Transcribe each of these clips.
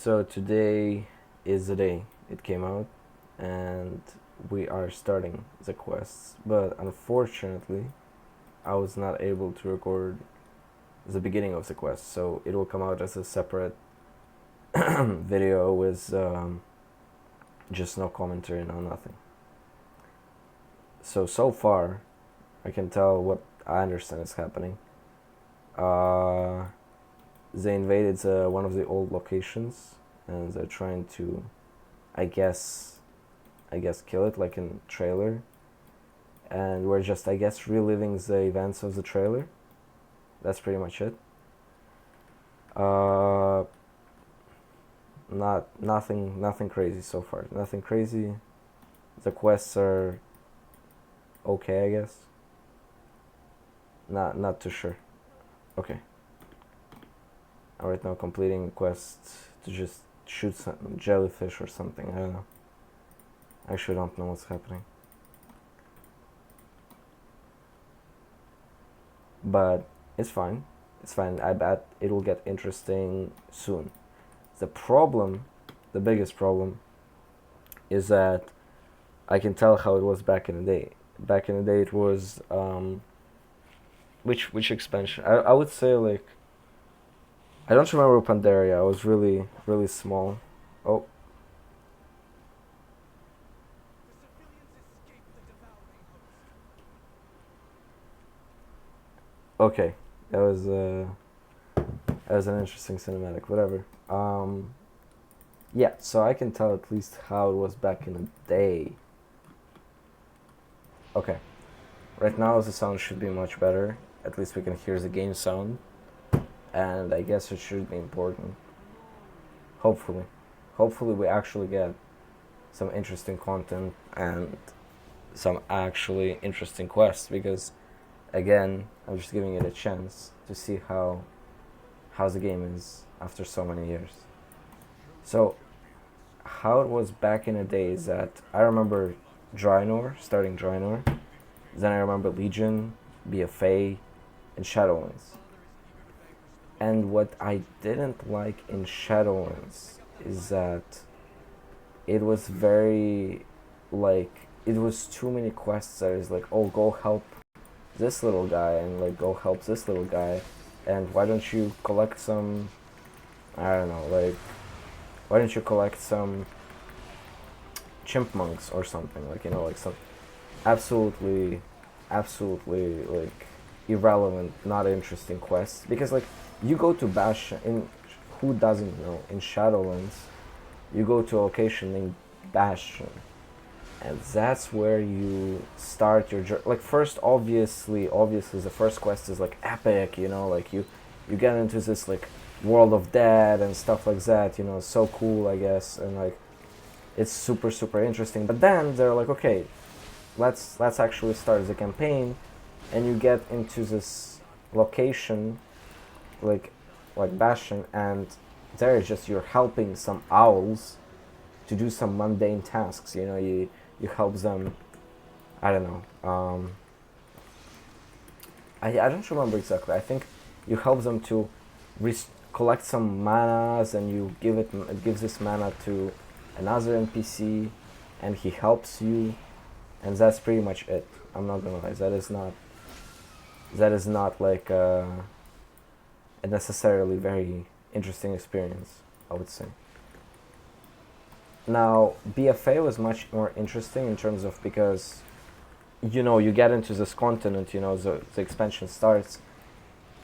So today is the day it came out, and we are starting the quests. But unfortunately, I was not able to record the beginning of the quest, so it will come out as a separate video with just no commentary, no nothing. So far, I can tell what I understand is happening. They invaded one of the old locations, and they're trying to, I guess, kill it like in trailer. And we're just, I guess, reliving the events of the trailer. That's pretty much it. Nothing crazy so far. Nothing crazy. The quests are okay, I guess. Not too sure. Okay. I'm right now completing a quest to just shoot some jellyfish or something. I don't know. I actually don't know what's happening. But it's fine. It's fine. I bet it will get interesting soon. The biggest problem, is that I can tell how it was back in the day. Back in the day, it was which expansion? I would say like I don't remember Pandaria. I was really small. Oh, okay. That was uh that was an interesting cinematic. Whatever. Yeah. So I can tell at least how it was back in the day. Okay. Right now the sound should be much better. At least we can hear the game sound, and I guess it should be important. Hopefully, hopefully we actually get some interesting content and some actually interesting quests, because again, I'm just giving it a chance to see how the game is after so many years. So how it was back in the day is that I remember starting Draenor, then I remember Legion, BFA, and Shadowlands. And what I didn't like in Shadowlands is that it was very, like, it was too many quests that is like, oh, go help this little guy, and like go help this little guy, and why don't you collect some, I don't know, like, why don't you collect some chipmunks or something, like, like some absolutely like irrelevant, not interesting quests. Because like you go to Bastion, in who doesn't know, in Shadowlands you go to a location named Bastion, and that's where you start your journey. Like, first, obviously the first quest is like epic, like you get into this like world of dead and stuff like that, so cool, I guess, and like it's super interesting. But then they're like, okay, let's actually start the campaign, and you get into this location, like Bastion, and there is just, you're helping some owls to do some mundane tasks. You help them. I don't know. I don't remember exactly. I think you help them to collect some manas, and you gives this mana to another NPC, and he helps you, and that's pretty much it. I'm not gonna lie. That is not like a necessarily very interesting experience, I would say. Now, BFA was much more interesting in terms of, because you get into this continent, the expansion starts,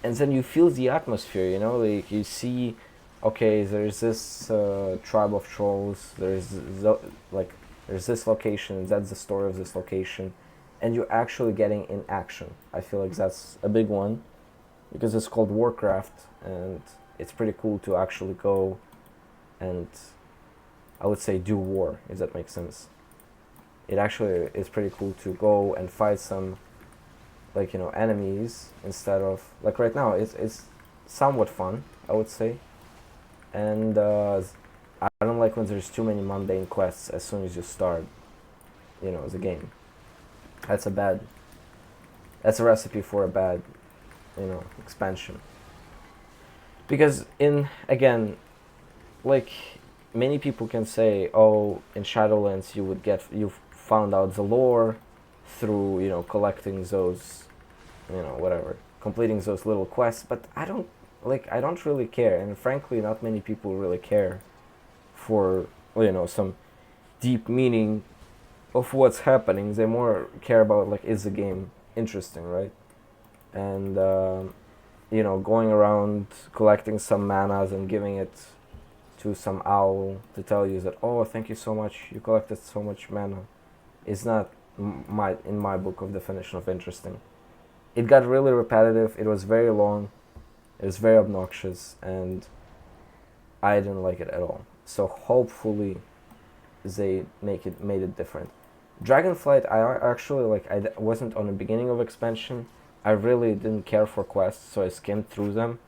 and then you feel the atmosphere, like you see, okay, there's this tribe of trolls, there's this location, that's the story of this location, and you're actually getting in action. I feel like that's a big one, because it's called Warcraft, and it's pretty cool to actually go and, I would say, do war, if that makes sense. It actually is pretty cool to go and fight some, like, enemies, instead of, like, right now it's somewhat fun, I would say. And I don't like when there's too many mundane quests as soon as you start, the game. That's a recipe for a bad, expansion. Because, in again, like many people can say, oh, in Shadowlands you found out the lore through collecting those, whatever, completing those little quests. But I don't really care, and frankly, not many people really care for some deep meaning of what's happening. They more care about like, is the game interesting, right? And going around collecting some manas and giving it to some owl to tell you that, oh, thank you so much, you collected so much mana, is not in my book of definition of interesting. It got really repetitive. It was very long. It was very obnoxious, and I didn't like it at all. So hopefully they made it different. Dragonflight, I actually wasn't on the beginning of expansion. I really didn't care for quests, so I skimmed through them.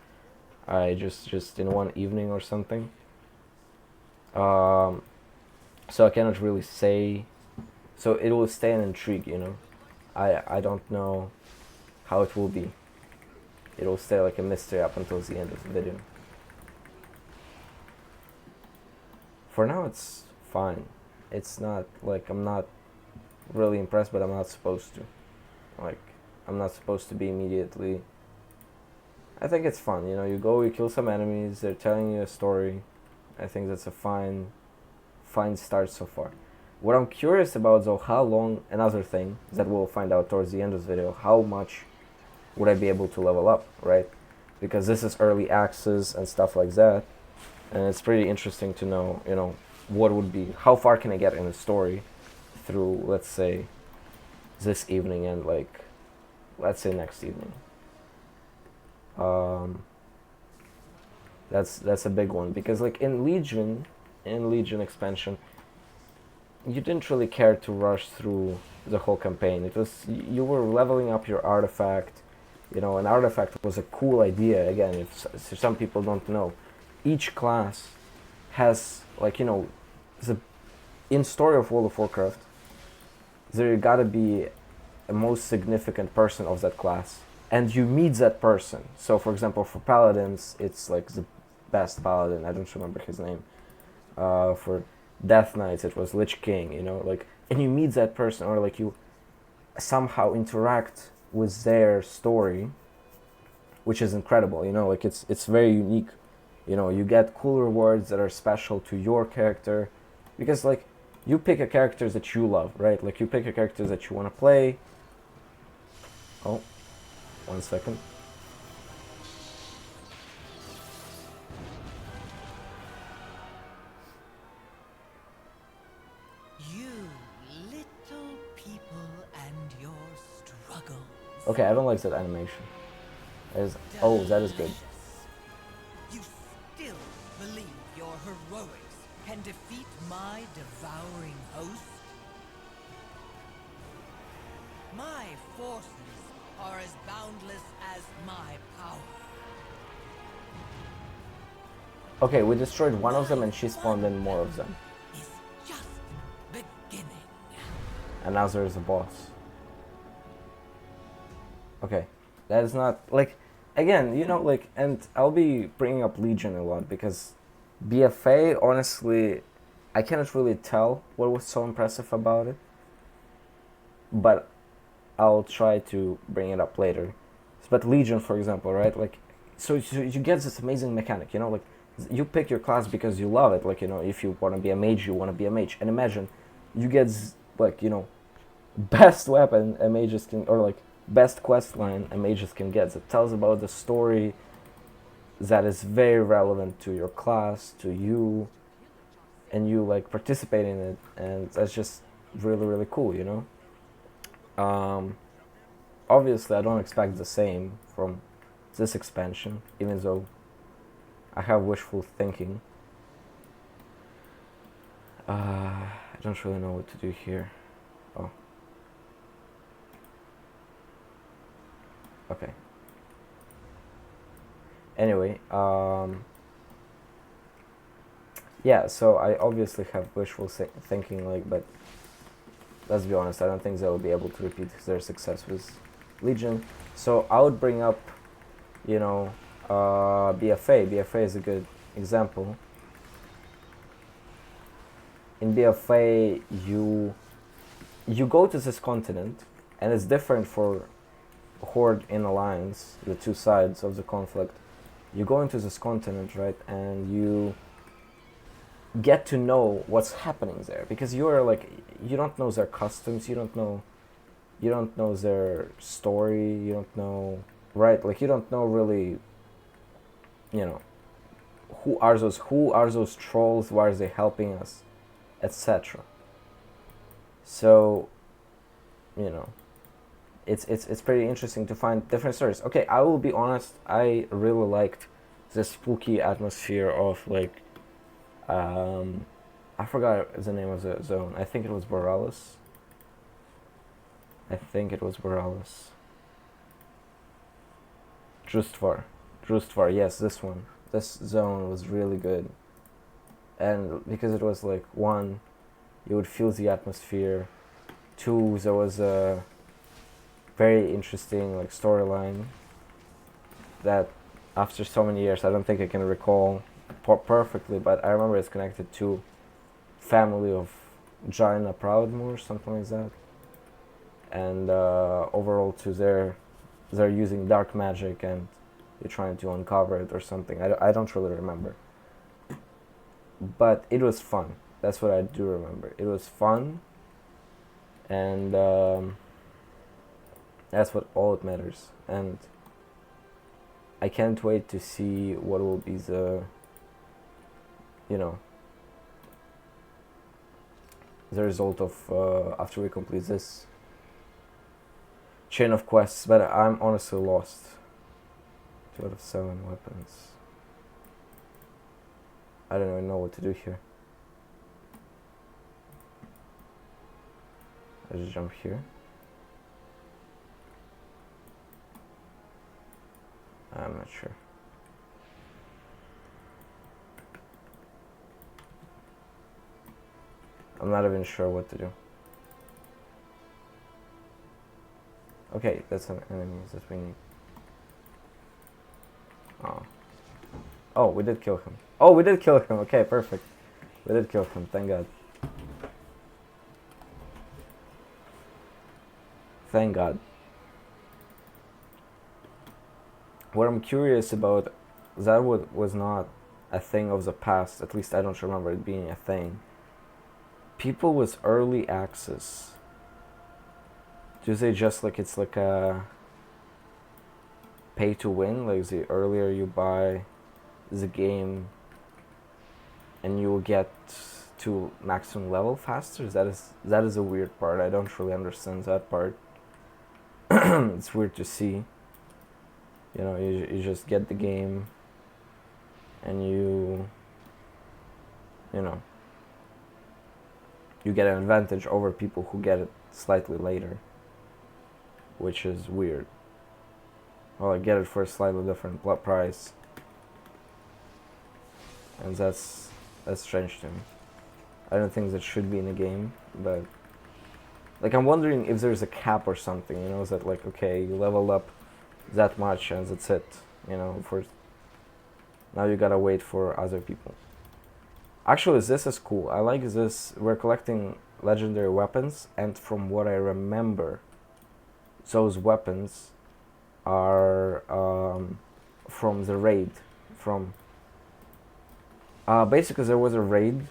I just in one evening or something. So I cannot really say. So it will stay an intrigue, I don't know how it will be. It will stay like a mystery up until the end of the video. For now, it's fine. It's not like I'm not really impressed, but I'm not supposed to. Like, I'm not supposed to be immediately. I think it's fun, you go, you kill some enemies, they're telling you a story. I think that's a fine start so far. What I'm curious about, though, how long, another thing that we'll find out towards the end of the video, how much would I be able to level up, right? Because this is early access and stuff like that, and it's pretty interesting to know, what would be, how far can I get in the story through, let's say, this evening and let's say next evening. That's a big one, because in Legion expansion, you didn't really care to rush through the whole campaign. It was, you were leveling up your artifact. An artifact was a cool idea. Again, if some people don't know, each class has in story of World of Warcraft, there gotta be a most significant person of that class, and you meet that person. So, for example, for paladins, it's the best paladin. I don't remember his name. For Death Knights, it was Lich King. And you meet that person, or you somehow interact with their story, which is incredible. It's very unique. You get cool rewards that are special to your character, because you pick a character that you love, right? You pick a character that you want to play. Oh, 1 second. You little people and your struggles. Okay, I don't like that animation. Oh, that is good. You still believe your heroics can defeat my devouring host? My forces are as boundless as my power. Okay, we destroyed one of them and she spawned in more of them. It's just beginning. And now there's a boss. Okay, that is not again, and I'll be bringing up Legion a lot because BFA, honestly, I cannot really tell what was so impressive about it, but I'll try to bring it up later. But Legion, for example, right? So you get this amazing mechanic, you pick your class because you love it. If you want to be a mage, you want to be a mage. And imagine, you get best weapon a mages can, or best quest line a mages can get, that tells about the story that is very relevant to your class, to you, and you participate in it, and that's just really, really cool, Obviously I don't expect the same from this expansion, even though I have wishful thinking. I don't really know what to do here. Oh. Okay. Anyway, yeah, so I obviously have wishful thinking, but let's be honest, I don't think they'll be able to repeat their success with Legion. So I would bring up, BFA. BFA is a good example. in BFA you go to this continent, and it's different for Horde in Alliance, the two sides of the conflict. You go into this continent, right, and you get to know what's happening there, because you're like, you don't know their customs, you don't know their story, you don't know, right, like you don't know really, you know, who are those trolls, why are they helping us, etc. So, you know, it's pretty interesting to find different stories. Okay, I will be honest, I really liked the spooky atmosphere of like, I forgot the name of the zone. I think it was Borealis. Drustvar, yes, this one. This zone was really good. And because it was like, one, you would feel the atmosphere. Two, there was a very interesting like storyline that after so many years I don't think I can recall perfectly, but I remember it's connected to family of Jaina Proudmoore, something like that. And overall to they're using dark magic and they're trying to uncover it or something. I don't really remember. But it was fun. That's what I do remember. It was fun, and that's what all it matters. And I can't wait to see what will be the, you know, the result of after we complete this chain of quests. But I'm honestly lost. 2 out of 7 weapons. I don't even know what to do here. I just jump here. I'm not sure. I'm not even sure what to do. Okay, that's an enemy that we need. Oh, we did kill him. Okay, perfect. We did kill him, thank God. Thank God. What I'm curious about, that was not a thing of the past, at least I don't remember it being a thing. People with early access, do they just like, it's like a pay to win, like the earlier you buy the game and you will get to maximum level faster? That is a weird part. I don't really understand that part. It's weird to see. You know, you just get the game and you know, you get an advantage over people who get it slightly later, which is weird. Well, I get it for a slightly different price, and that's strange to me. I don't think that should be in a game, but like, I'm wondering if there's a cap or something, you know, that like, okay, you level up that much and that's it, you know, for now you gotta wait for other people. Actually, this is cool. I like this. We're collecting legendary weapons, and from what I remember, those weapons are from the raid. From basically, there was a raid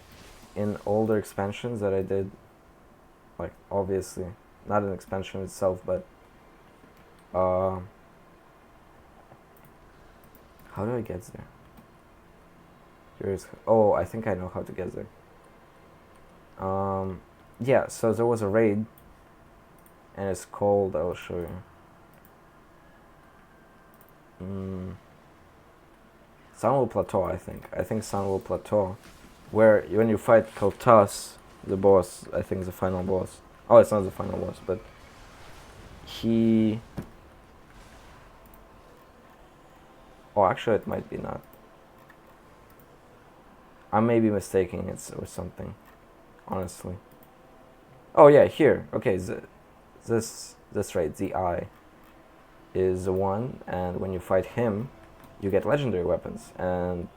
in older expansions that I did. Like, obviously, not an expansion itself, but how do I get there? Oh, I think I know how to get there. Yeah, so there was a raid, and it's called, I will show you. Sunwell Plateau, I think Sunwell Plateau, where when you fight Xal'Atath, the boss, I think the final boss. Oh, it's not the final boss, but he... Oh, actually, it might be not. I may be mistaking it or something, honestly. Oh yeah, here. Okay, this right, the eye is the one, and when you fight him, you get legendary weapons, and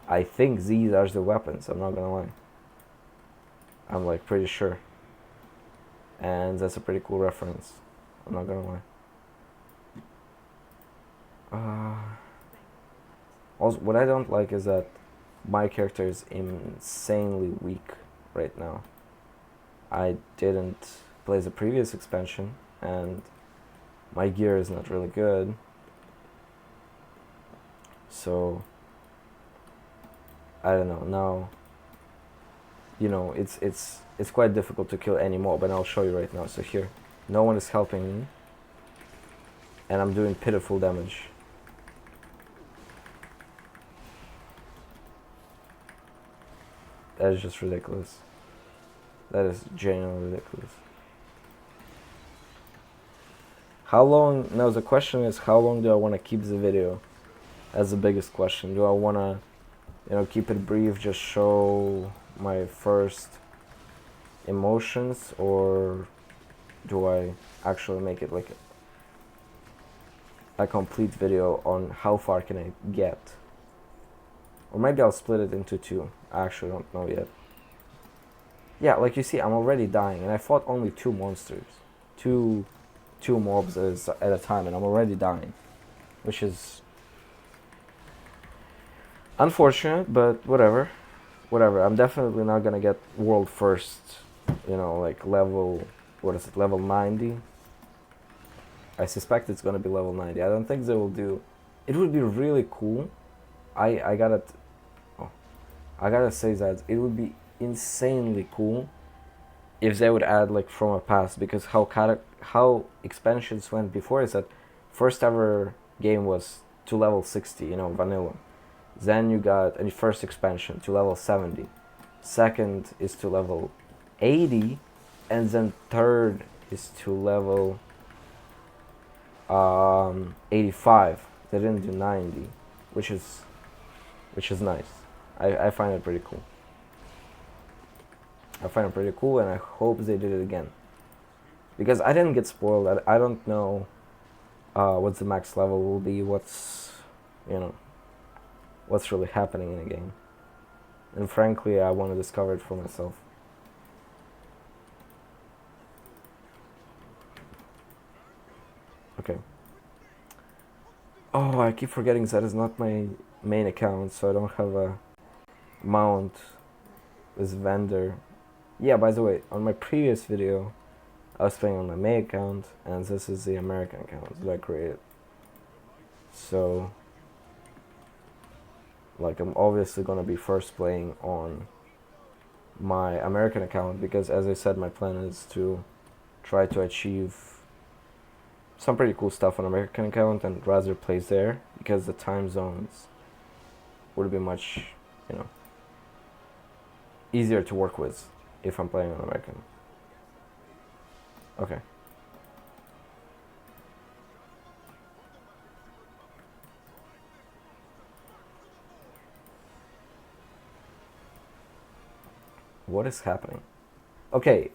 I think these are the weapons. I'm not gonna lie. I'm like pretty sure. And that's a pretty cool reference. I'm not gonna lie. Also, what I don't like is that my character is insanely weak right now. I didn't play the previous expansion, and my gear is not really good. So I don't know. Now, you know, it's quite difficult to kill any mob, and I'll show you right now. So here, no one is helping me, and I'm doing pitiful damage. That is just ridiculous. That is genuinely ridiculous. How long? Now the question is, how long do I want to keep the video? That's the biggest question. Do I want to, you know, keep it brief, just show my first emotions, or do I actually make it like a complete video on how far can I get? Or maybe I'll split it into two. I actually don't know yet. Yeah, like you see, I'm already dying, and I fought only two monsters. Two mobs at a time, and I'm already dying. Which is unfortunate, but whatever. Whatever, I'm definitely not gonna get world first, you know, like level, what is it, level 90? I suspect it's gonna be level 90. I don't think they will do, it would be really cool. I gotta say that it would be insanely cool if they would add like from a past, because how expansions went before is that first ever game was to level 60, you know, vanilla. Then you got a first expansion to level 70. Second is to level 80, and then third is to level 85. They didn't do 90, which is nice. I find it pretty cool. I find it pretty cool, and I hope they did it again. Because I didn't get spoiled. I don't know what the max level will be, what's really happening in the game. And frankly, I want to discover it for myself. Okay. Oh, I keep forgetting that is not my main account, so I don't have a mount as vendor. Yeah, by the way, on my previous video, I was playing on my main account, and this is the American account that I created. So, like, I'm obviously gonna be first playing on my American account, because as I said, my plan is to try to achieve some pretty cool stuff on American account and rather play there, because the time zones would be much, easier to work with if I'm playing on American. Okay. What is happening? Okay.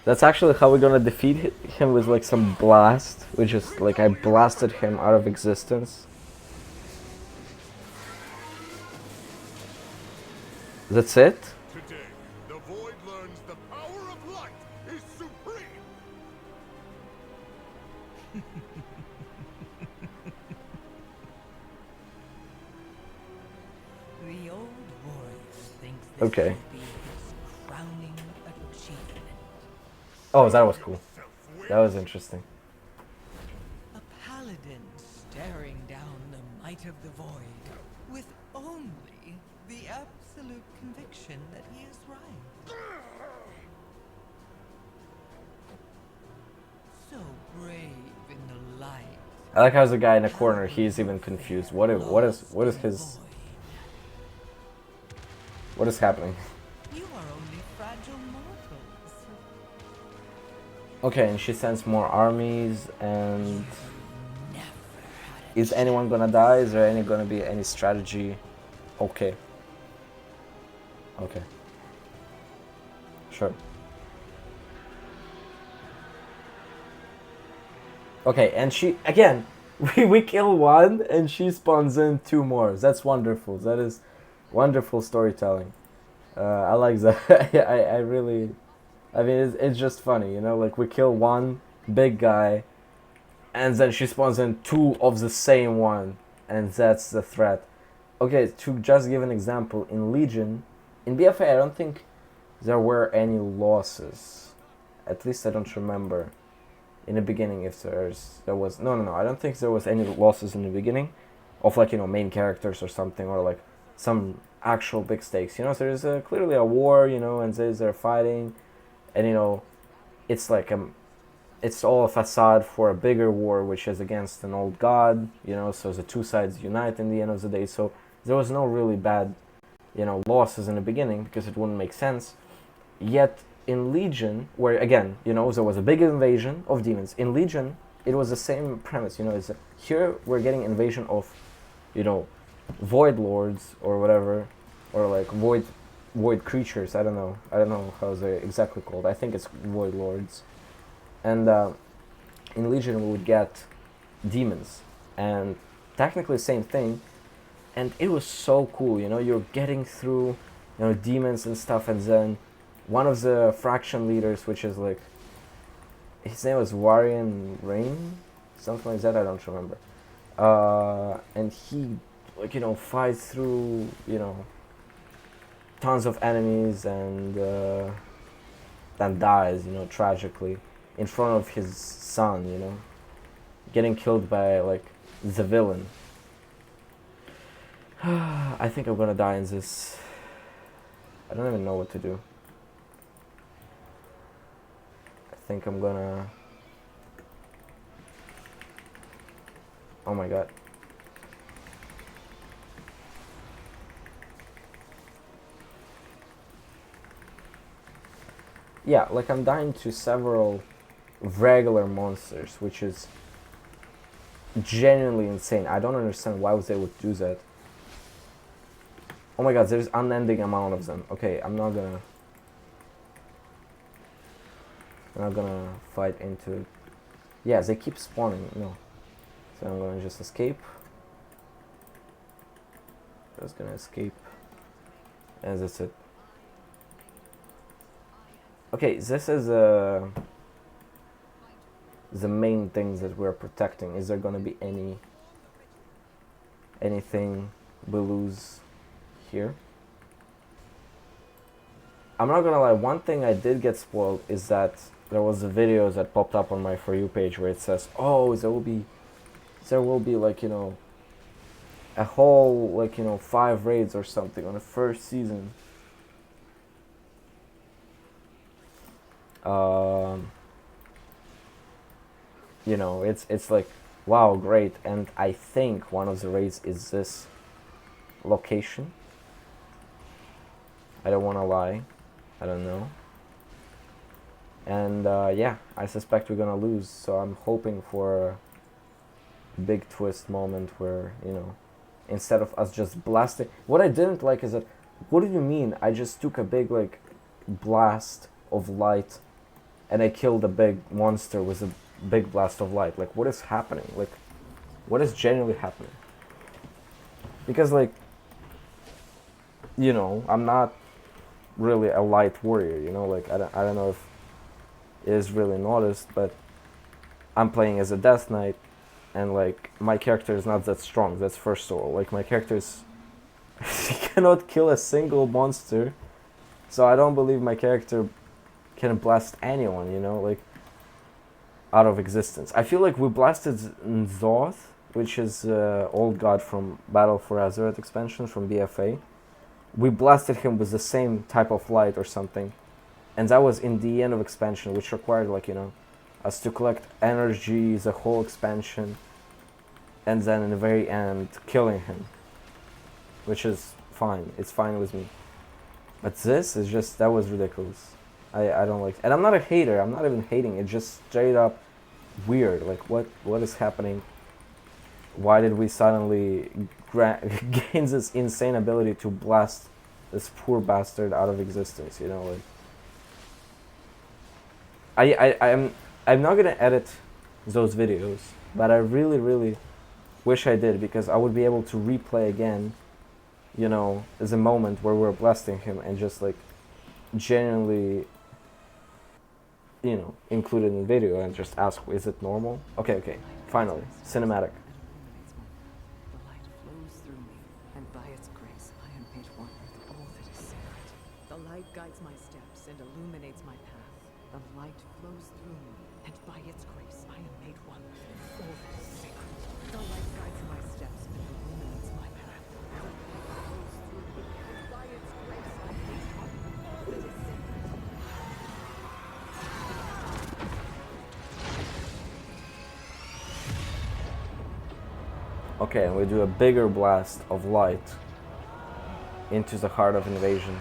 That's actually how we're gonna defeat him, with like some blast, which is like I blasted him out of existence. That's it? Today, the Void learns the power of light is supreme. The old warrior thinks this Okay. should be his crowning achievement. Oh, that was cool. That was interesting. A paladin staring down the might of the void with only the absolute conviction that he is right. So brave in the light. I like how the guy in the corner, he's even confused. What is happening? You are only fragile mortals. Okay, and she sends more armies, and Never had is anyone gonna die? Is there gonna be any strategy? Okay. Okay. Sure. Okay, and she, again, we kill one, and she spawns in two more. That's wonderful. That is wonderful storytelling. I like that. I really, I mean, it's just funny, you know, like we kill one big guy, and then she spawns in two of the same one, and that's the threat. Okay, to just give an example, in Legion, in BFA, I don't think there were any losses. At least I don't remember. In the beginning, if there was no, I don't think there was any losses in the beginning, of like, you know, main characters or something, or like some actual big stakes. You know, so there's clearly a war, you know, and they're fighting, and you know, it's like it's all a facade for a bigger war, which is against an old god. You know, so the two sides unite in the end of the day. So there was no really bad, you know, losses in the beginning because it wouldn't make sense. Yet in Legion, where again, you know, there was a big invasion of demons. In Legion, it was the same premise. You know, here we're getting invasion of, you know, void lords or whatever, or like void creatures. I don't know how they're exactly called. I think it's void lords. And in Legion we would get demons, and technically same thing. And it was so cool. You know, you're getting through, you know, demons and stuff, and then one of the fraction leaders, which is like, his name was Warian Rain, something like that, I don't remember. And he, like, you know, fights through, you know, tons of enemies, and then dies, you know, tragically in front of his son, you know, getting killed by like the villain. I think I'm gonna die in this. I don't even know what to do. I think I'm gonna... Oh my god. Yeah, like I'm dying to several regular monsters, which is genuinely insane. I don't understand why they would do that. Oh my god, there's unending amount of them. Okay, I'm not gonna fight into it. Yeah, they keep spawning. No. So I'm gonna just escape. Just gonna escape. And that's it. Okay, this is the main things that we're protecting. Is there gonna be anything we lose here? I'm not gonna lie, one thing I did get spoiled is that there was a video that popped up on my For You page where it says, oh, there will be like, you know, a whole, like, you know, 5 raids or something on the first season. You know, it's like, wow, great. And I think one of the raids is this location. I don't want to lie. I don't know. And yeah, I suspect we're gonna lose. So I'm hoping for a big twist moment where, you know, instead of us just blasting. What I didn't like is that, what do you mean I just took a big, like, blast of light and I killed a big monster with a big blast of light? Like, what is happening? Like, what is genuinely happening? Because, like, you know, I'm not really a light warrior, you know, like, I don't know if it is really noticed, but I'm playing as a Death Knight, and like, my character is not that strong, that's first of all. Like, my character is he cannot kill a single monster, so I don't believe my character can blast anyone, you know, like, out of existence. I feel like we blasted Xal'Atath, which is old god from Battle for Azeroth expansion from BFA. We blasted him with the same type of light or something, and that was in the end of expansion, which required, like, you know, us to collect energy, the whole expansion, and then in the very end killing him, which is fine. It's fine with me. But this is just, that was ridiculous. I don't like, and I'm not a hater. I'm not even hating. It's just straight up weird. Like, what is happening? Why did we suddenly gain this insane ability to blast this poor bastard out of existence? You know, like, I'm not gonna edit those videos, but I really wish I did, because I would be able to replay again you know, is a moment where we're blasting him and just like genuinely, you know, include it in video and just ask, is it normal? Okay, okay, finally, cinematic. The light flows through me, and by its grace I am made one with all that is sacred. The light guides my steps and illuminates my path. The light flows through me, and by its grace I am made one with all that is sacred. The light guides my steps and illuminates my path. The light flows through me, and by its grace I am made one with all that is sacred. Okay, and we do a bigger blast of light into the heart of invasion.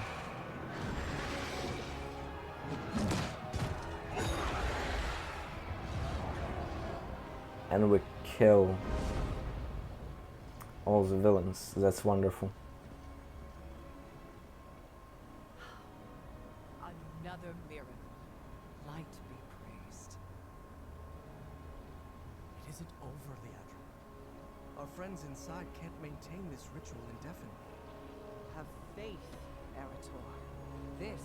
And we kill all the villains. That's wonderful. Another miracle. Light be praised. It isn't over, Leandro. Our friends inside can't maintain this ritual indefinitely. Have faith, Erator. This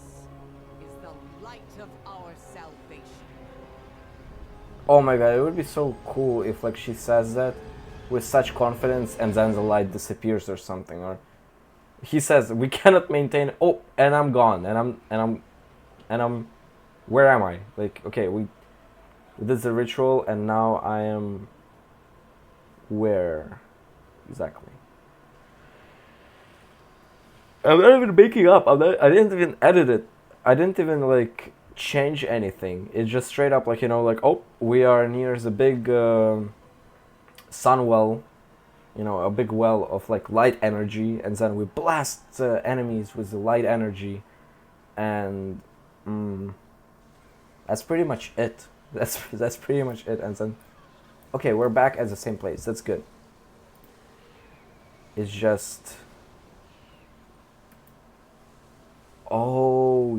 is the light of our salvation. Oh my god, it would be so cool if like she says that with such confidence and then the light disappears or something, or he says we cannot maintain, oh, and I'm gone, and I'm where am I? Like, okay, we did the ritual and now I am where exactly? I'm not even making up. I didn't even edit it. I didn't even like change anything. It's just straight up like, you know, like, oh, we are near the big sun well, you know, a big well of like light energy, and then we blast the enemies with the light energy, and that's pretty much it. That's pretty much it. And then, okay, we're back at the same place. That's good. It's just, oh,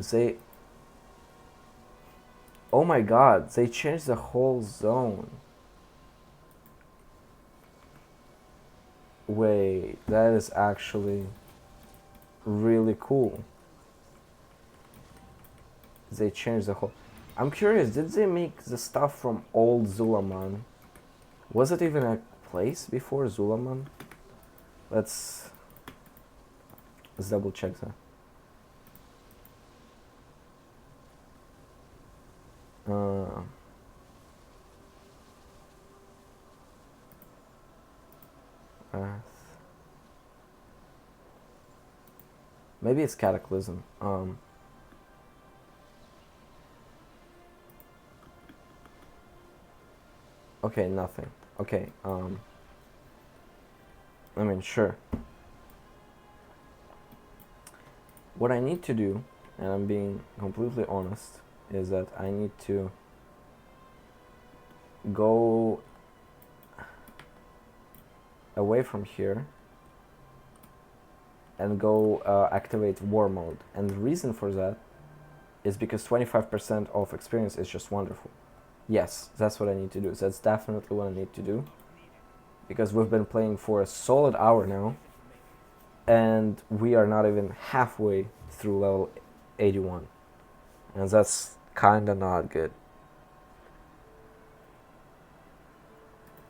oh my god, they changed the whole zone. Wait, that is actually really cool. They changed the whole... I'm curious, did they make the stuff from old Zul'Aman? Was it even a place before Zul'Aman? Let's double check that. Maybe it's Cataclysm. Okay, nothing. Okay, I mean, sure. What I need to do, and I'm being completely honest, is that I need to go away from here and go activate war mode. And the reason for that is because 25% of experience is just wonderful. Yes, that's what I need to do. That's definitely what I need to do. Because we've been playing for a solid hour now, and we are not even halfway through level 81. And that's kinda not good.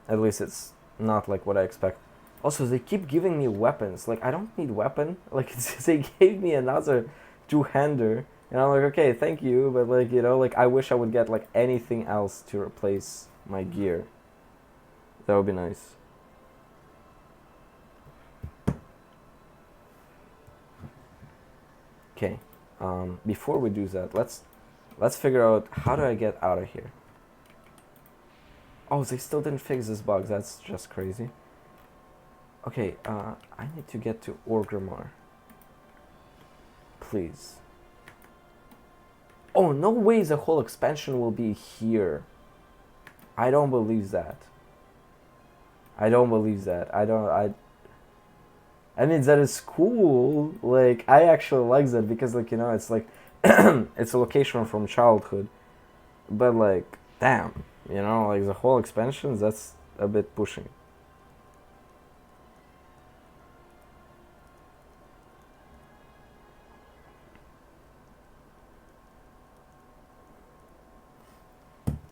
At least it's not like what I expect. Also, they keep giving me weapons. Like, I don't need weapon. Like, they gave me another two-hander. And I'm like, okay, thank you. But, like, you know, like, I wish I would get, like, anything else to replace my gear. That would be nice. Okay. Before we do that, let's figure out how do I get out of here. Oh, they still didn't fix this bug. That's just crazy. Okay, I need to get to Orgrimmar. Please. Oh, no way the whole expansion will be here. I don't believe that. I don't believe that. I mean, that is cool. Like, I actually like that because, like, you know, it's like, it's a location from childhood. But, like, damn, you know, like, the whole expansion, that's a bit pushing.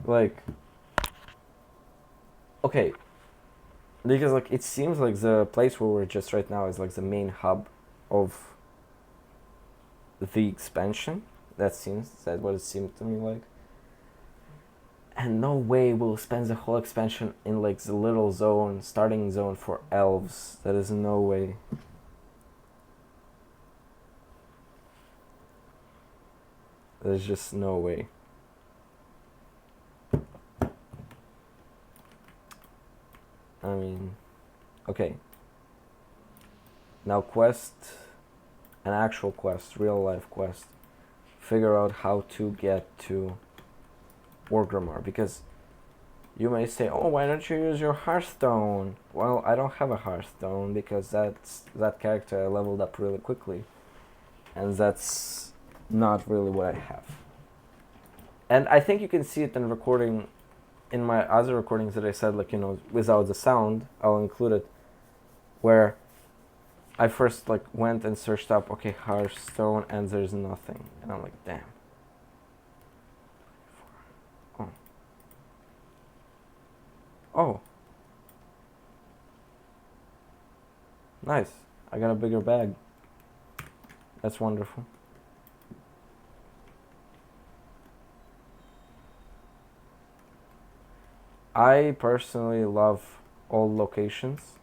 Like, okay, because like it seems like the place where we're just right now is like the main hub of the expansion. That's what it seemed to me like. And no way we'll spend the whole expansion in like the little zone, starting zone for elves. That is no way. There's just no way. I mean, okay. Now quest, an actual quest, real life quest. Figure out how to get to Wargrimmar, because you may say, oh, why don't you use your Hearthstone? Well, I don't have a Hearthstone because that character I leveled up really quickly. And that's not really what I have. And I think you can see it in recording, in my other recordings that I said, like, you know, without the sound, I'll include it, where I first, like, went and searched up, okay, Hearthstone, and there's nothing. And I'm like, damn. Oh. Oh. Nice. I got a bigger bag. That's wonderful. I personally love all locations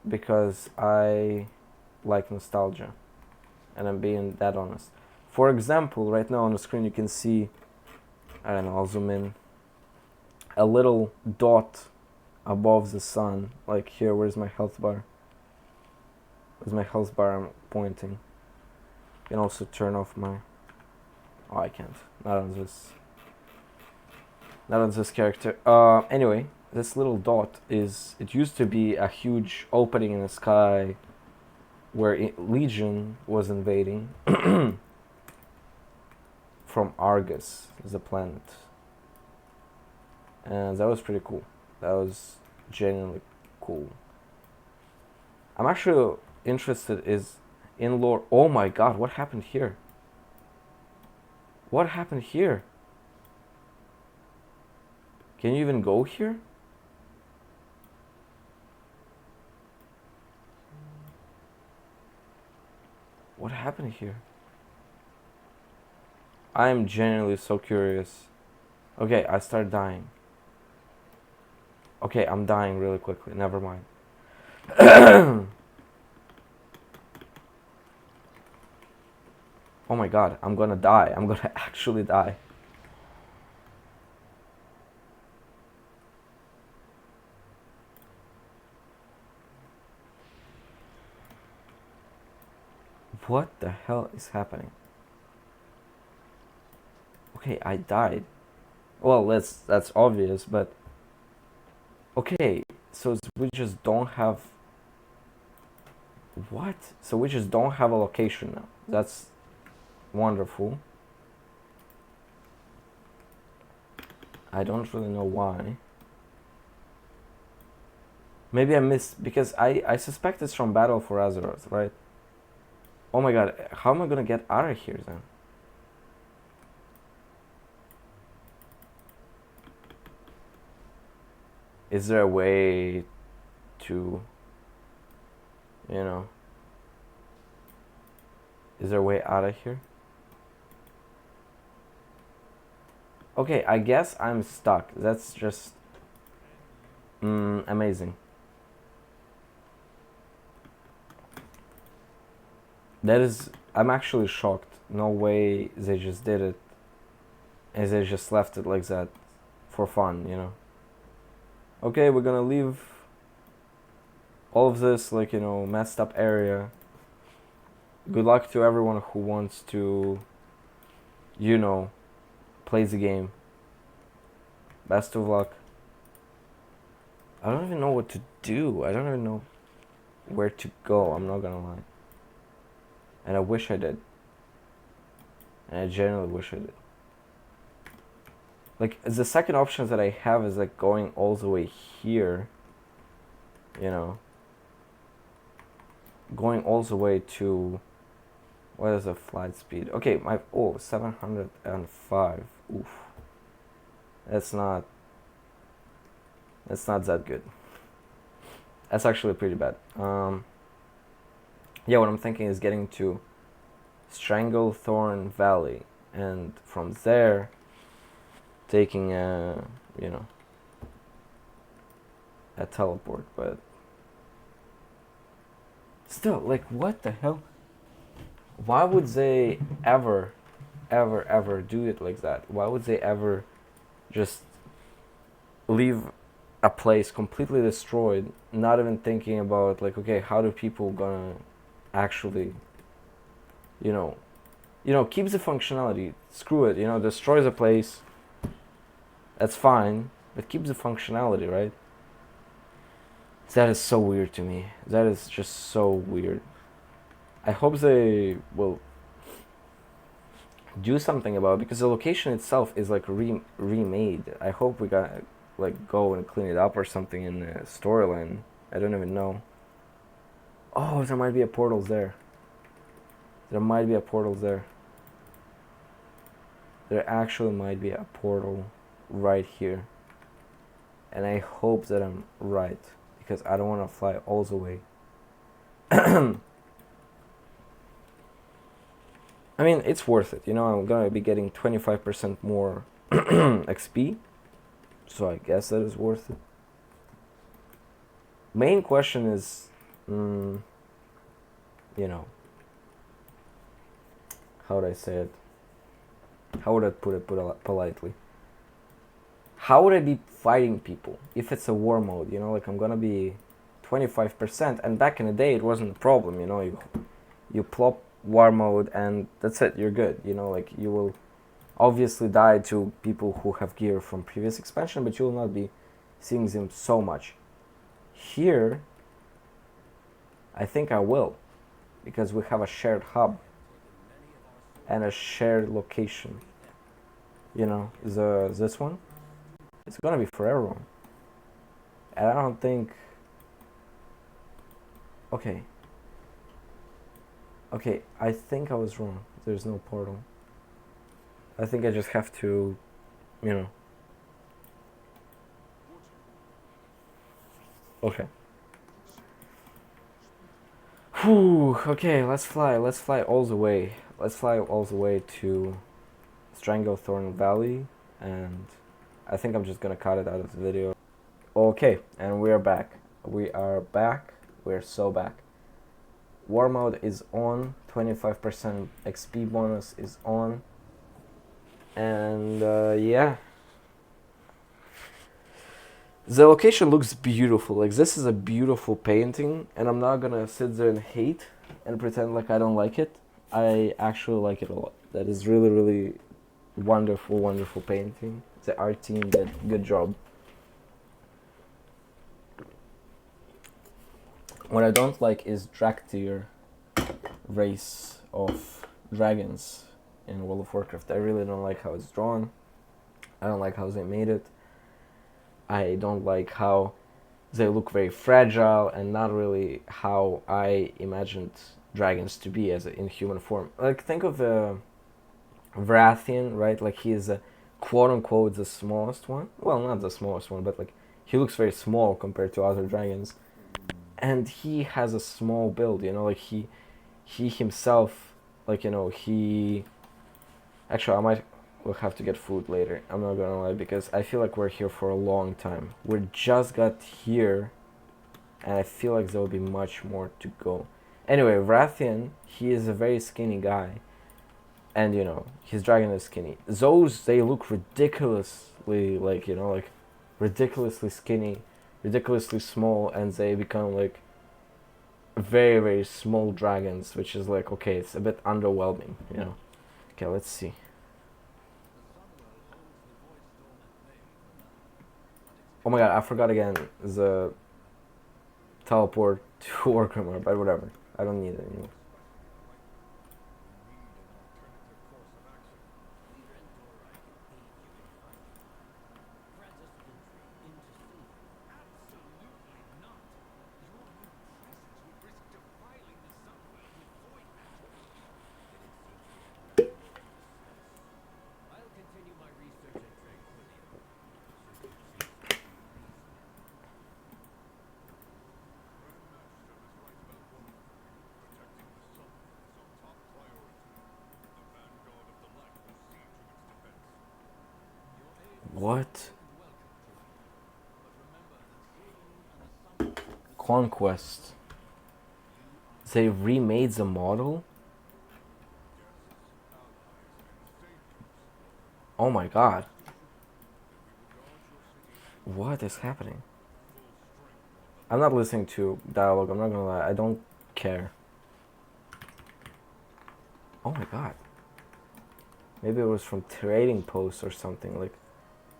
because I like nostalgia, and I'm being that honest. For example, right now on the screen you can see, I don't know, I'll zoom in, a little dot above the sun, like here. Where's my health bar? Where's my health bar? I'm pointing. You can also turn off my, oh, I can't, not on this character. Anyway, this little dot is, it used to be a huge opening in the sky where Legion was invading from Argus, the planet. And that was pretty cool. That was genuinely cool. I'm actually interested in lore. Oh my god, what happened here? What happened here? Can you even go here? What happened here? I am genuinely so curious. Okay, I start dying. Okay, I'm dying really quickly. Never mind. Oh my god, I'm gonna die. I'm gonna actually die. What the hell is happening? Okay, I died. Well, that's obvious, but okay, so we just don't have, what? So we just don't have a location now. That's wonderful. I don't really know why. Maybe I missed, because I suspect it's from Battle for Azeroth, right? Oh my god, how am I gonna get out of here then? Is there a way to, you know, is there a way out of here? Okay, I guess I'm stuck. That's just amazing. That is, I'm actually shocked. No way they just did it, and they just left it like that for fun, you know. Okay, we're gonna leave all of this, like, you know, messed up area. Good luck to everyone who wants to, you know, play the game. Best of luck. I don't even know what to do. I don't even know where to go, I'm not gonna lie. And I wish I did. And I genuinely wish I did. Like, the second option that I have is like going all the way here. You know. Going all the way to, what is the flight speed? Okay, 705. Oof. That's not that good. That's actually pretty bad. Yeah, what I'm thinking is getting to Stranglethorn Valley, and from there taking a teleport. But still, like, what the hell? Why would they ever do it like that? Why would they ever just leave a place completely destroyed, not even thinking about, like, okay, how do people gonna actually, keeps the functionality. Screw it, destroys a place. That's fine, but keeps the functionality, right? That is so weird to me. That is just so weird. I hope they will do something about it, because the location itself is like remade. I hope we got like go and clean it up or something in the storyline. I don't even know. Oh, there might be a portal there. There might be a portal there. There actually might be a portal right here. And I hope that I'm right, because I don't want to fly all the way. I mean, it's worth it. I'm going to be getting 25% more XP. So I guess that is worth it. Main question is, how would I say it? How would I put it politely? How would I be fighting people if it's a war mode? Like, I'm gonna be 25%, and back in the day it wasn't a problem. You plop war mode and that's it. You're good. Like, you will obviously die to people who have gear from previous expansion, but you will not be seeing them so much. Here, I think I will, because we have a shared hub and a shared location. This one, it's gonna be for everyone. And I don't think... Okay, I think I was wrong. There's no portal. I think I just have to, Okay. Whew, okay, let's fly all the way. Let's fly all the way to Stranglethorn Valley, and I think I'm just gonna cut it out of the video. Okay, and we are back. We're so back. War mode is on, 25% XP bonus is on, and yeah. The location looks beautiful. Like, this is a beautiful painting, and I'm not gonna sit there and hate and pretend like I don't like it. I actually like it a lot. That is really, really wonderful painting. The art team did a good job. What I don't like is Draktyr race of dragons in World of Warcraft. I really don't like how it's drawn. I don't like how they made it. I don't like how they look very fragile, and not really how I imagined dragons to be in human form. Like, think of Vrathian, right? Like, he is quote-unquote the smallest one. Well, not the smallest one, but like, he looks very small compared to other dragons. And he has a small build, like he himself, like, he... Actually, we'll have to get food later. I'm not gonna lie, because I feel like we're here for a long time. We just got here, and I feel like there will be much more to go. Anyway, Vrathian, he is a very skinny guy, and his dragon is skinny. Those, they look ridiculously, like, like ridiculously skinny, ridiculously small, and they become like very, very small dragons, which is like, okay, it's a bit underwhelming. Okay, let's see. Oh my god, I forgot again the teleport to Orgrimmar, but whatever. I don't need it anymore. What? Conquest. They remade the model? Oh my god. What is happening? I'm not listening to dialogue, I'm not gonna lie, I don't care. Oh my god. Maybe it was from trading posts or something, like,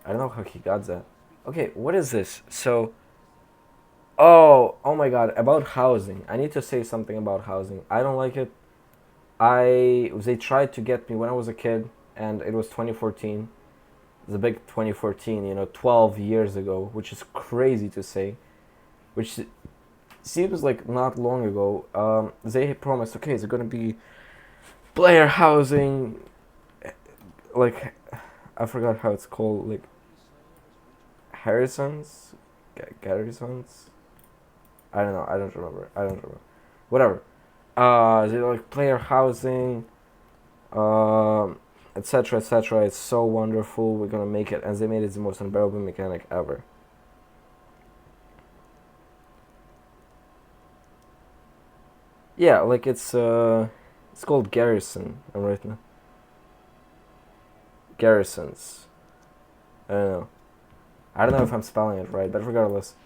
I don't know how he got that. Okay, what is this? So, oh my god, about housing. I need to say something about housing. I don't like it. They tried to get me when I was a kid, and it was 2014. The big 2014, 12 years ago, which is crazy to say, which seems like not long ago. They promised, okay, it's gonna be player housing, like, I forgot how it's called, like, Harrison's? Garrisons? I don't know, I don't remember. Whatever. They like player housing, etc., etc. It's so wonderful. We're gonna make it, and they made it the most unbearable mechanic ever. Yeah, like it's called Garrison. I'm right now. Garrisons. I don't know if I'm spelling it right, but regardless,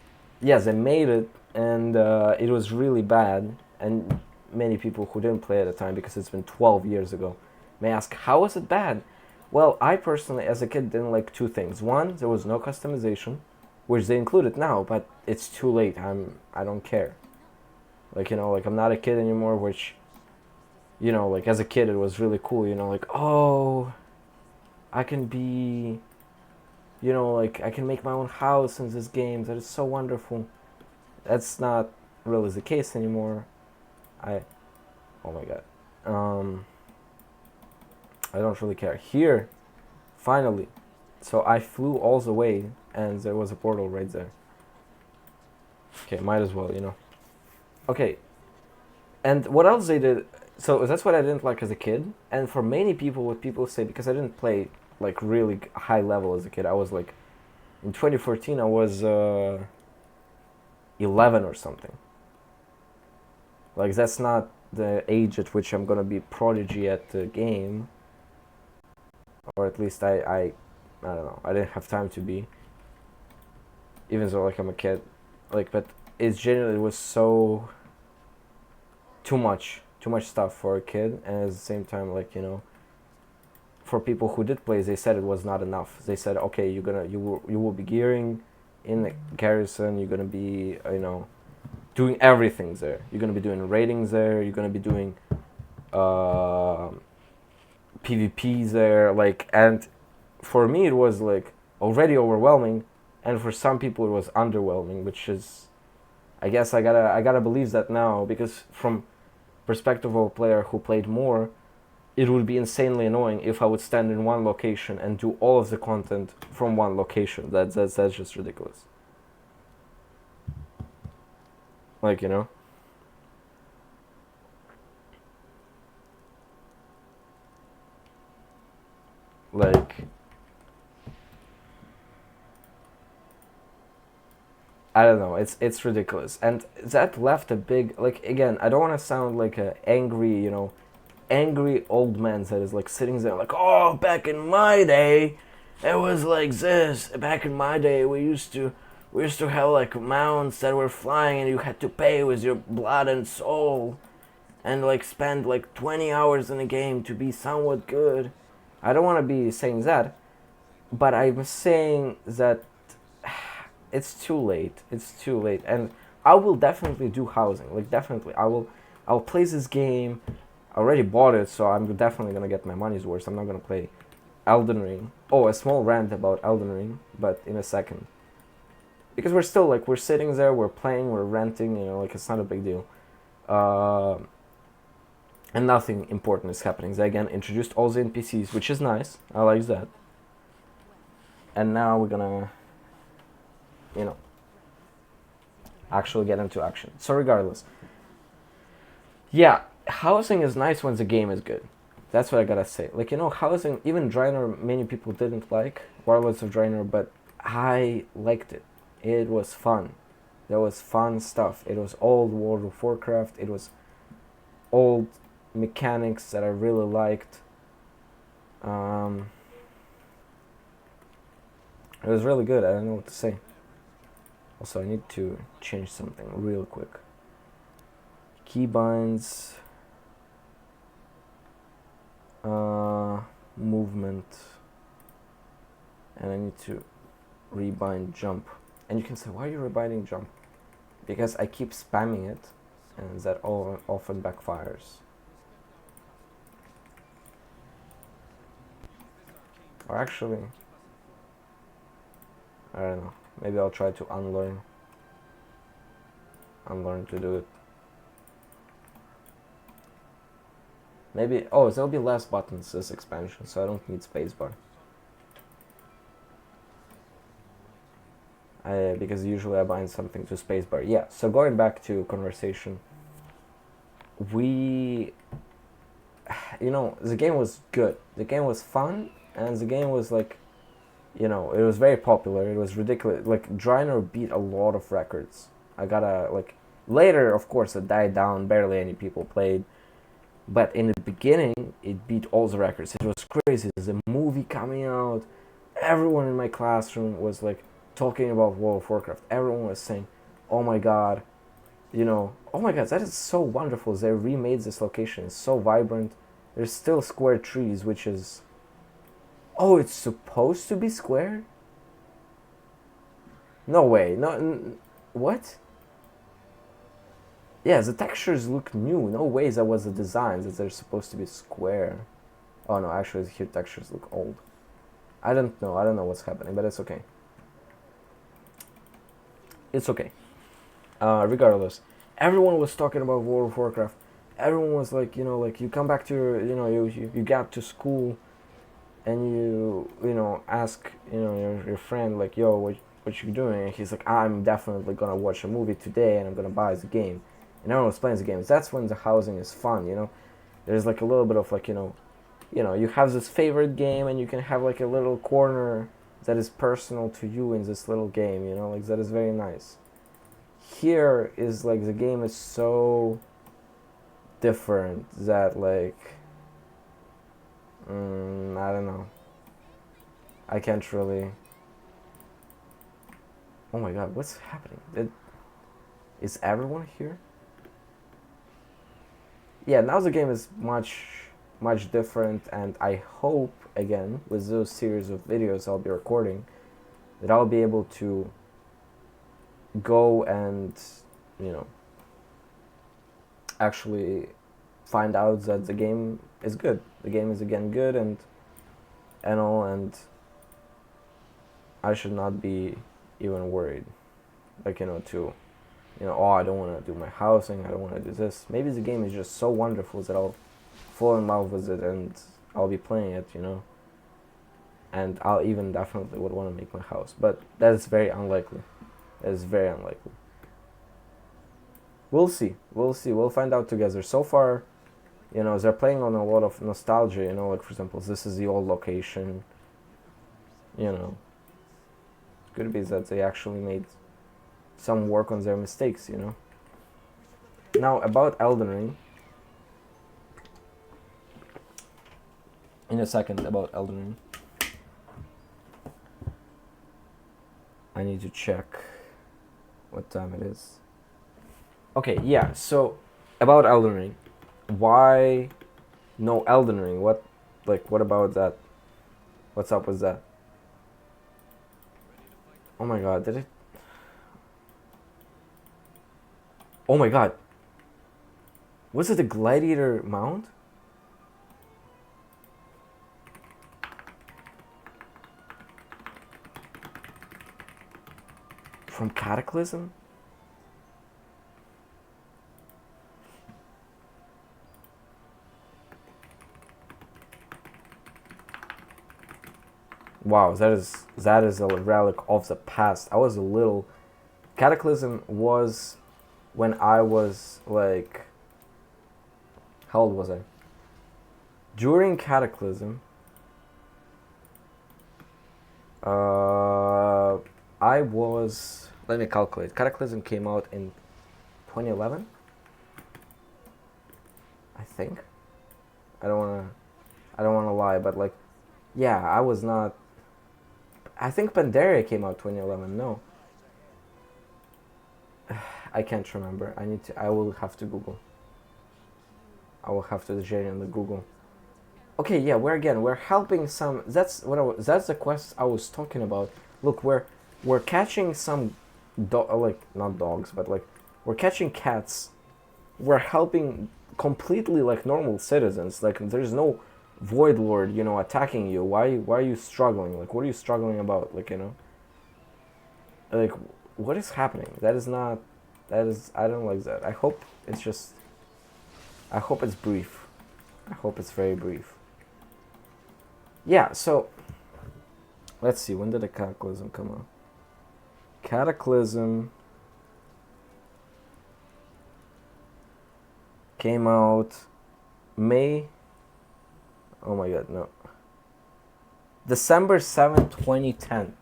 yes, they made it, and it was really bad, and many people who didn't play at the time, because it's been 12 years ago, may ask, how was it bad? Well, I personally, as a kid, didn't like two things. One, there was no customization, which they included now, but it's too late. I don't care. Like, like I'm not a kid anymore, which, like as a kid, it was really cool, like, oh, I can be, like I can make my own house in this game. That is so wonderful. That's not really the case anymore. Oh my god. I don't really care. Here, finally. So I flew all the way, and there was a portal right there. Okay, might as well, Okay. And what else they did? So that's what I didn't like as a kid. And for many people, what people say, because I didn't play like really high level as a kid. I was like, in 2014, I was 11 or something. Like, that's not the age at which I'm gonna be prodigy at the game, or at least I don't know. I didn't have time to be, even though like I'm a kid, like, but it generally was so too much stuff for a kid, and at the same time, like, for people who did play, they said it was not enough. They said, okay, you will be gearing in the garrison. You're gonna be doing everything there. You're gonna be doing ratings there. You're gonna be doing PvPs there. Like, and for me it was like already overwhelming, and for some people it was underwhelming, which is, I guess I gotta believe that now, because from perspective of a player who played more, it would be insanely annoying if I would stand in one location and do all of the content from one location. That's just ridiculous. Like, like, I don't know, it's ridiculous. And that left a big, like, again, I don't want to sound like a angry, angry old man that is like sitting there like, oh, back in my day it was like this. Back in my day we used to have like mounts that were flying, and you had to pay with your blood and soul, and like spend like 20 hours in a game to be somewhat good. I don't want to be saying that, but I'm saying that it's too late. And I will definitely do housing. Like, definitely I'll play this game. I already bought it, so I'm definitely gonna get my money's worth. I'm not gonna play Elden Ring. Oh, a small rant about Elden Ring, but in a second. Because we're still like, we're sitting there, we're playing, we're renting, like, it's not a big deal. And nothing important is happening. They again introduced all the NPCs, which is nice. I like that. And now we're gonna, actually get into action. So regardless, yeah, housing is nice when the game is good. That's what I gotta say. Like, Housing, even Draenor, many people didn't like Warlords of Draenor, but I liked it. It was fun. There was fun stuff. It was old World of Warcraft. It was old mechanics that I really liked. It was really good. I don't know what to say. Also, I need to change something real quick. Keybinds. Movement. And I need to rebind jump. And you can say, why are you rebinding jump? Because I keep spamming it, and that often backfires. Or actually, I don't know. Maybe I'll try to unlearn to do it. Maybe, there'll be less buttons this expansion, so I don't need spacebar. Because usually I bind something to spacebar. Yeah, so going back to conversation, the game was good. The game was fun, and the game was like, it was very popular. It was ridiculous. Like, Draenor beat a lot of records. Later, of course, it died down. Barely any people played. But in the beginning, it beat all the records. It was crazy. There's a movie coming out. Everyone in my classroom was like talking about World of Warcraft. Everyone was saying, oh my god, oh my god, that is so wonderful. They remade this location. It's so vibrant. There's still square trees, which is... Oh, it's supposed to be square? No way. No, what? Yeah, the textures look new. No way that was the design, that they're supposed to be square. Oh no, actually here textures look old. I don't know what's happening, but it's okay. It's okay. Regardless, everyone was talking about World of Warcraft. Everyone was like, you come back to your, you got to school, and you ask, your friend, like, yo, what you doing? And he's like, I'm definitely gonna watch a movie today, and I'm gonna buy the game. And everyone was playing the games. That's when the housing is fun, There's like a little bit of like, you have this favorite game, and you can have like a little corner that is personal to you in this little game, like that is very nice. Here is like the game is so different that like, I don't know. I can't really... Oh my god, what's happening? Is everyone here? Yeah, now the game is much different, and I hope, again, with those series of videos I'll be recording, that I'll be able to go and, actually find out that the game is good. The game is again good, and I should not be even worried. Like, oh, I don't want to do my housing, I don't want to do this. Maybe the game is just so wonderful that I'll fall in love with it, and I'll be playing it, and I'll even definitely would want to make my house. But that is very unlikely. That is very unlikely. We'll see. We'll find out together. So far, they're playing on a lot of nostalgia, like, for example, this is the old location, Could be that they actually made some work on their mistakes, Now, about Elden Ring. In a second, about Elden Ring. I need to check what time it is. Okay, yeah, so, about Elden Ring. Why no Elden Ring? What about that? What's up with that? Oh my god, did it? Oh my god. Was it a gladiator mount? From Cataclysm? Wow, that is a relic of the past. I was a little... Cataclysm was when I was like... How old was I? During Cataclysm, I was, let me calculate. Cataclysm came out in 2011, I think. I don't wanna lie, but like, yeah, I was not. I think Pandaria came out 2011. No, I can't remember. I will have to Google. I will have to genuinely Google. Okay, yeah, we're helping some. That's the quest I was talking about. Look, we're catching some, like not dogs, but like we're catching cats. We're helping completely like normal citizens. Like there's no Void Lord, attacking you. Why are you struggling? Like what are you struggling about? Like like what is happening? That is I don't like that. I hope it's brief. I hope it's very brief. Yeah, so let's see, when did the Cataclysm come out? Cataclysm came out May. Oh my god, no. December 7, 2010.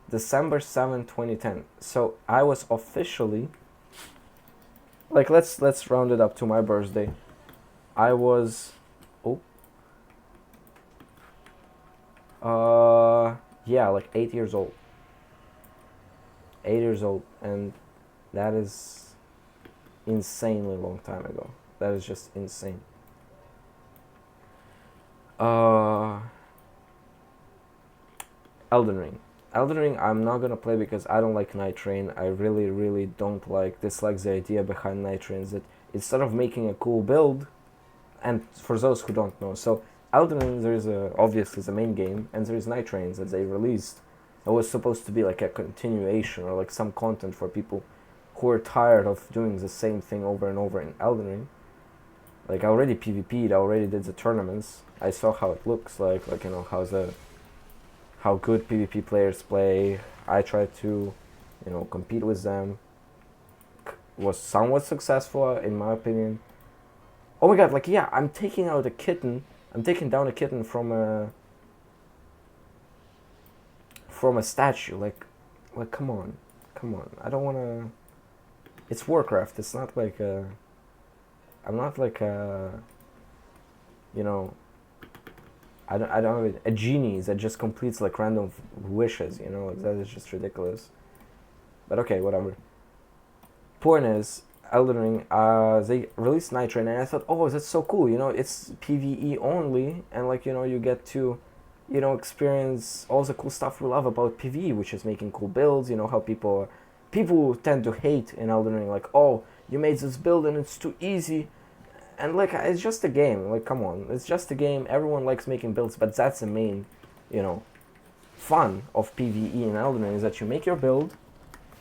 December 7, 2010. So I was officially, like, let's round it up to my birthday. I was, yeah, like 8 years old. 8 years old, and that is insanely long time ago. That is just insane. Elden Ring. Elden Ring I'm not gonna play because I don't like Night Train. I really don't dislike the idea behind Night Trains, that instead of making a cool build, and for those who don't know, so Elden Ring, there's obviously the main game, and there's Night Trains that they released. It was supposed to be like a continuation or like some content for people who are tired of doing the same thing over and over in Elden Ring. Like I already PvP'd, I already did the tournaments. I saw how it looks like how good PvP players play. I tried to, compete with them. Was somewhat successful in my opinion. Oh my god, like yeah, I'm taking down a kitten from a statue. Like come on. I don't wanna. It's Warcraft. It's not like I'm not like I don't have a genie that just completes like random wishes. Like that is just ridiculous. But okay, whatever. Point is, Elden Ring, they released Night Train, and I thought, oh, that's so cool. It's PvE only, and like you get to, experience all the cool stuff we love about PvE, which is making cool builds. How people tend to hate in Elden Ring, like, oh, you made this build and it's too easy, and like it's just a game. Like, come on, it's just a game. Everyone likes making builds, but that's the main, fun of PvE in Elden Ring, is that you make your build,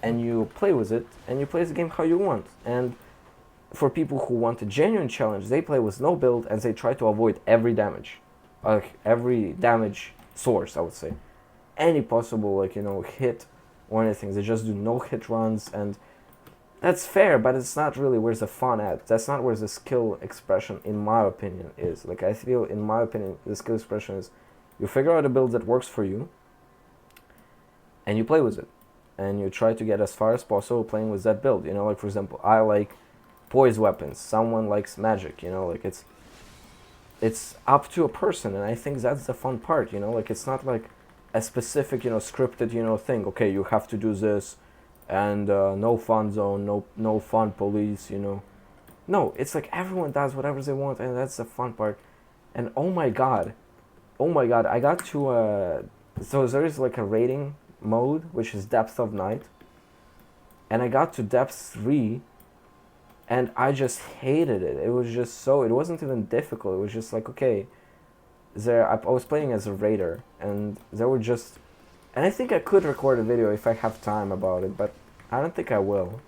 and you play with it, and you play the game how you want. And for people who want a genuine challenge, they play with no build, and they try to avoid every damage. Every damage source, I would say. Any possible, hit or anything. They just do no hit runs, and that's fair, but it's not really where's the fun at. That's not where the skill expression, in my opinion, is. Like, I feel, in my opinion, the skill expression is you figure out a build that works for you, and you play with it. And you try to get as far as possible playing with that build. Like, for example, I like poise weapons. Someone likes magic, like it's up to a person, and I think that's the fun part, like it's not like a specific, scripted, thing. Okay, you have to do this, and no fun zone, no fun police, No, it's like everyone does whatever they want, and that's the fun part. And oh my god, I got to so there is like a rating mode, which is Depth of Night, and I got to Depth 3, and I just hated it. It was just it wasn't even difficult. It was just like, okay, I was playing as a raider, and there were just, and I think I could record a video if I have time about it, but I don't think I will,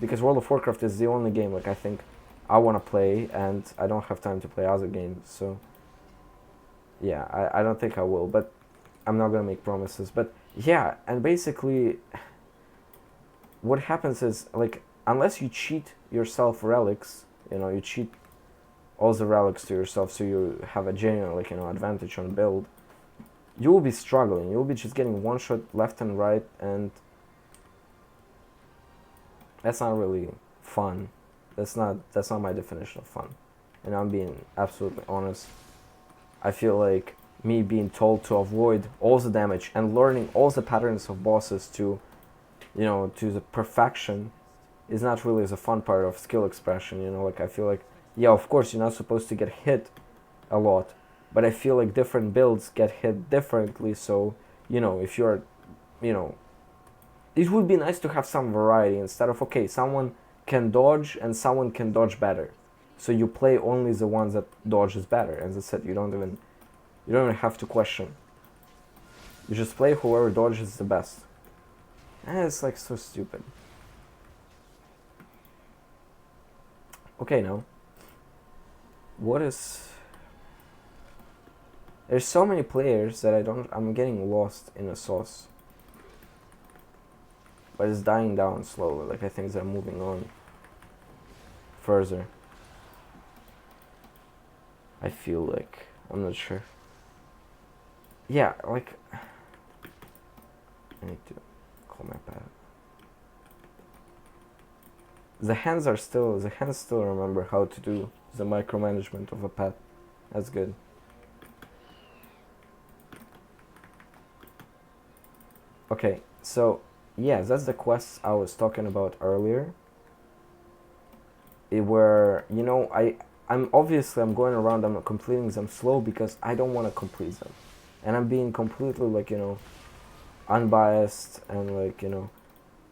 because World of Warcraft is the only game I think I want to play, and I don't have time to play other games, so yeah, I don't think I will, but I'm not gonna make promises. But yeah, and basically what happens is, like, unless you cheat yourself relics, you cheat all the relics to yourself, so you have a genuine, like, advantage on build, you will be struggling. You'll be just getting one shot left and right, and that's not really fun. That's not my definition of fun. And I'm being absolutely honest. I feel like me being told to avoid all the damage and learning all the patterns of bosses to the perfection is not really the fun part of skill expression. Like, I feel like, yeah, of course you're not supposed to get hit a lot, but I feel like different builds get hit differently. So, if you're, it would be nice to have some variety instead of, okay, someone can dodge and someone can dodge better. So you play only the ones that dodges better, and that's it. You don't even have to question. You just play whoever dodges the best. And it's like so stupid. Okay, now. There's so many players that I'm getting lost in the sauce. But it's dying down slowly. Like, I think they're moving on further. I feel like, I'm not sure. Yeah, like, I need to call my pad. The hands still remember how to do the micromanagement of a pet. That's good. Okay, so yeah, that's the quests I was talking about earlier. I'm going around, I'm completing them slow because I don't want to complete them. And I'm being completely, like, unbiased, and, like,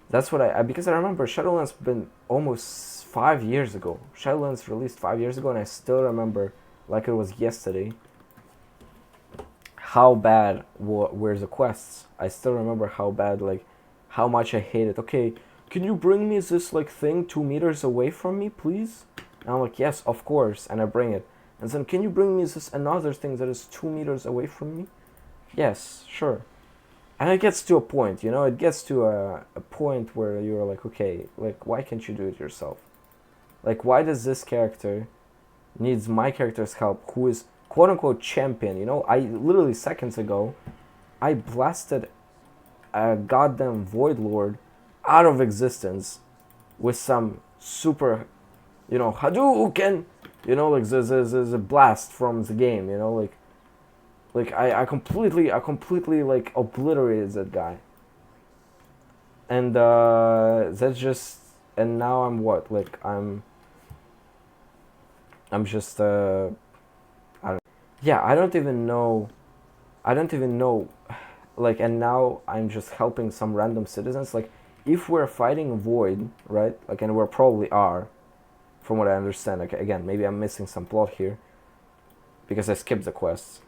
that's what because I remember Shadowlands been almost 5 years ago. Shadowlands released 5 years ago, and I still remember, like it was yesterday, how bad were the quests. I still remember how bad, like, how much I hated. Okay, can you bring me this, like, thing 2 meters away from me, please? And I'm like, yes, of course, and I bring it. And then, can you bring me this another thing that is 2 meters away from me? Yes, sure. And it gets to a point, it gets to a point where you're like, okay, like, why can't you do it yourself? Like, why does this character needs my character's help, who is quote-unquote champion? I literally seconds ago, I blasted a goddamn Void Lord out of existence with some super, Hadouken, like the blast from the game, like I completely like obliterated that guy. And that's just, and now I'm what? Like, I'm just I don't even know, like, and now I'm just helping some random citizens. Like, if we're fighting Void, right? Like, and we probably are, from what I understand. Like, again, maybe I'm missing some plot here because I skipped the quests.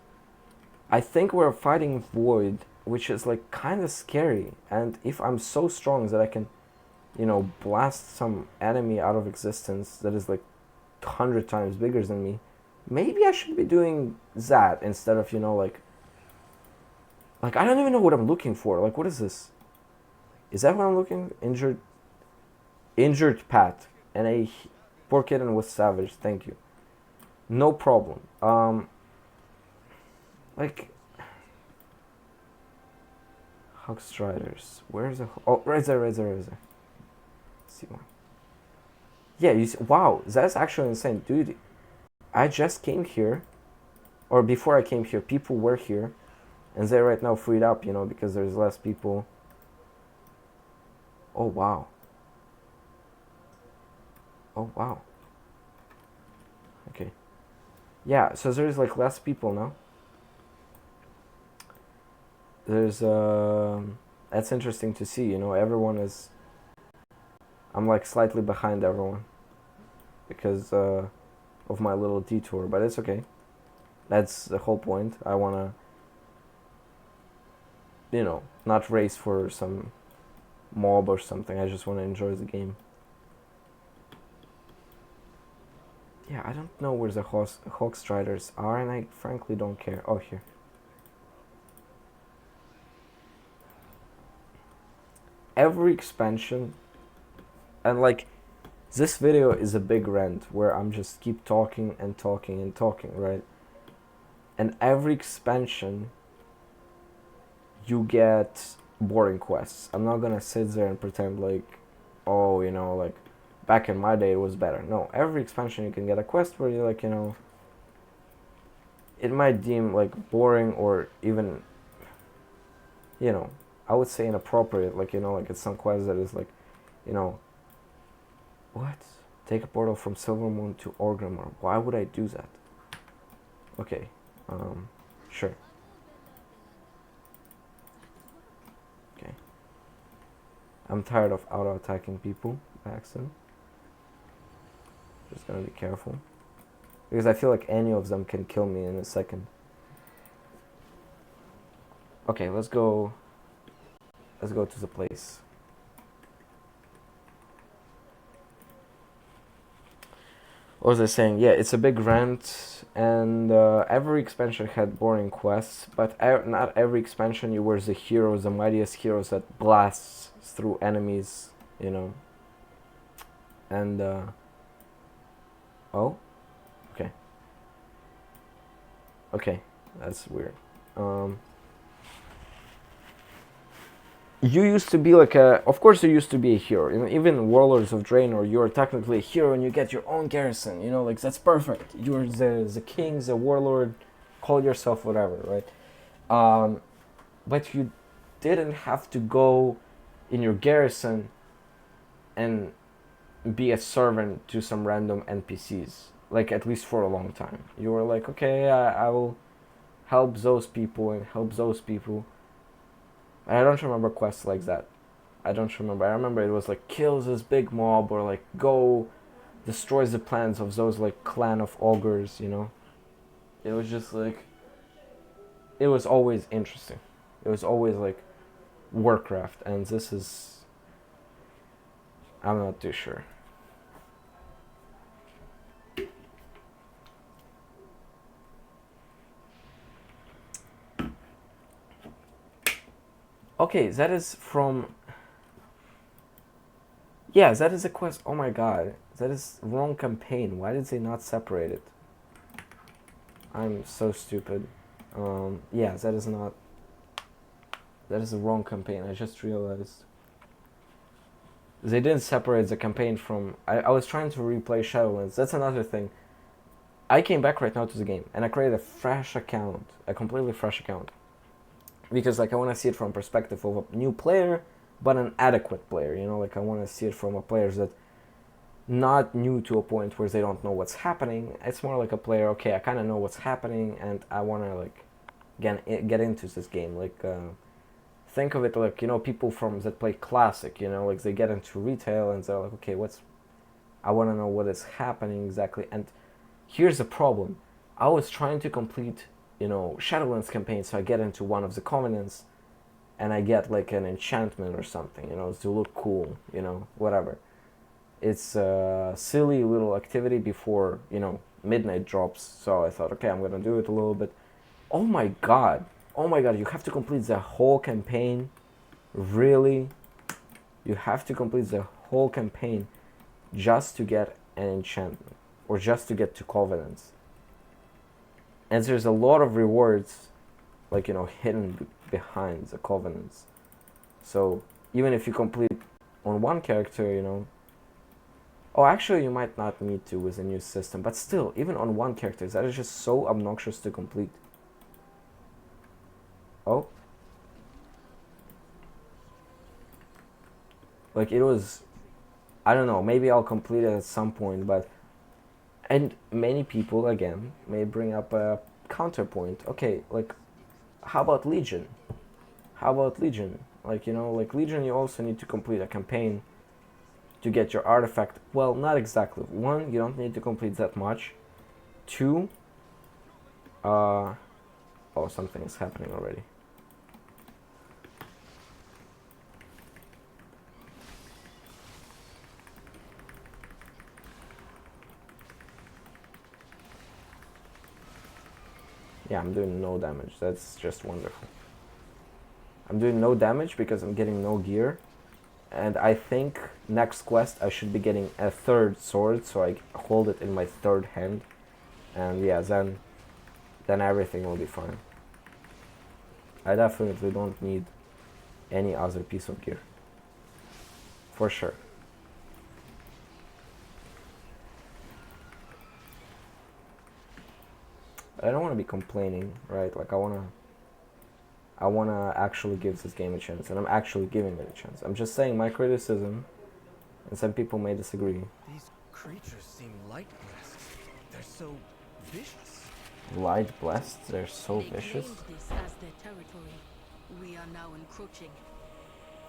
I think we're fighting Void, which is, like, kind of scary. And if I'm so strong that I can, blast some enemy out of existence that is, like, 100 times bigger than me, maybe I should be doing that instead of, like, I don't even know what I'm looking for. Like, what is this? Is that what I'm looking? Injured Pat. And a poor kitten was savage. Thank you. No problem. Like, Hog Striders. Where's the... Oh, right there. Let's see one. Yeah, you see, wow, that's actually insane. Dude, I just came here, or before I came here, people were here, and they're right now freed up, because there's less people. Oh, wow. Oh, wow. Okay. Yeah, so there's, like, less people now. There's, that's interesting to see, everyone is, I'm, like, slightly behind everyone because of my little detour, but it's okay. That's the whole point. I want to, not race for some mob or something. I just want to enjoy the game. Yeah, I don't know where the Hog Striders are, and I frankly don't care. Oh, here. Every expansion, and, like, This video is a big rant where I'm just keep talking and talking and talking, right? And every expansion you get boring quests. I'm not gonna sit there and pretend like, oh, you know, like back in my day it was better. No, every expansion you can get a quest where you're like, you know, it might deem like boring or even, you know, I would say inappropriate, like, you know, like it's some quest that is like, you know, what? Take a portal from Silvermoon to Orgrimmar. Why would I do that? Okay, sure. Okay. I'm tired of auto-attacking people by accident. Just gonna be careful. Because I feel like any of them can kill me in a second. Okay, let's go to the place. What was I saying? Yeah, it's a big rant, and every expansion had boring quests, but not every expansion you were the heroes, the mightiest heroes that blasts through enemies, you know. And oh, okay. Okay, that's weird. You used to be like of course you used to be a hero. You know, even Warlords of Draenor, you're technically a hero and you get your own garrison. You know, like that's perfect. You're the king, the warlord, call yourself whatever, right? But you didn't have to go in your garrison and be a servant to some random NPCs. Like at least for a long time, you were like, okay, I will help those people and help those people. I don't remember quests like that. I don't remember. I remember it was like kill this big mob or like go destroy the plans of those like clan of ogres, you know. It was just like, it was always interesting. It was always like Warcraft, and this is, I'm not too sure. Okay, that is from... Yeah, that is a quest. Oh my god. That is wrong campaign. Why did they not separate it? I'm so stupid. Yeah, that is not... That is the wrong campaign. I just realized. They didn't separate the campaign from... I was trying to replay Shadowlands. That's another thing. I came back right now to the game, and I created a fresh account. A completely fresh account. Because like I want to see it from perspective of a new player, but an adequate player, you know, like I want to see it from a player that not new to a point where they don't know what's happening. It's more like a player, okay, I kind of know what's happening and I want to like get into this game. Like think of it like, you know, people from that play classic, you know, like they get into retail and they're like, okay, I want to know what is happening exactly. And here's the problem. I was trying to complete, you know, Shadowlands campaign, so I get into one of the covenants and I get like an enchantment or something, you know, to look cool, you know, whatever. It's a silly little activity before, you know, midnight drops, so I thought, okay, I'm gonna do it a little bit. Oh my god, you have to complete the whole campaign? Really? You have to complete the whole campaign just to get an enchantment, or just to get to covenants. And there's a lot of rewards, like, you know, hidden behind the covenants. So even if you complete on one character, you know, oh, actually you might not need to with a new system, but still, even on one character, that is just so obnoxious to complete. Oh. Like it was, I don't know, maybe I'll complete it at some point, but... And many people, again, may bring up a counterpoint. Okay, like, how about Legion? Like, you know, like Legion, you also need to complete a campaign to get your artifact. Well, not exactly. One, you don't need to complete that much. Two, oh, something is happening already. Yeah, I'm doing no damage. That's just wonderful. I'm doing no damage because I'm getting no gear. And I think next quest I should be getting a third sword, so I hold it in my third hand. And yeah, then everything will be fine. I definitely don't need any other piece of gear. For sure. I don't want to be complaining, right? Like I wanna actually give this game a chance, and I'm actually giving it a chance. I'm just saying my criticism, and some people may disagree. These creatures seem light blessed. They're so vicious. Light blessed, they're so They vicious. claimed this as their territory. We are now encroaching.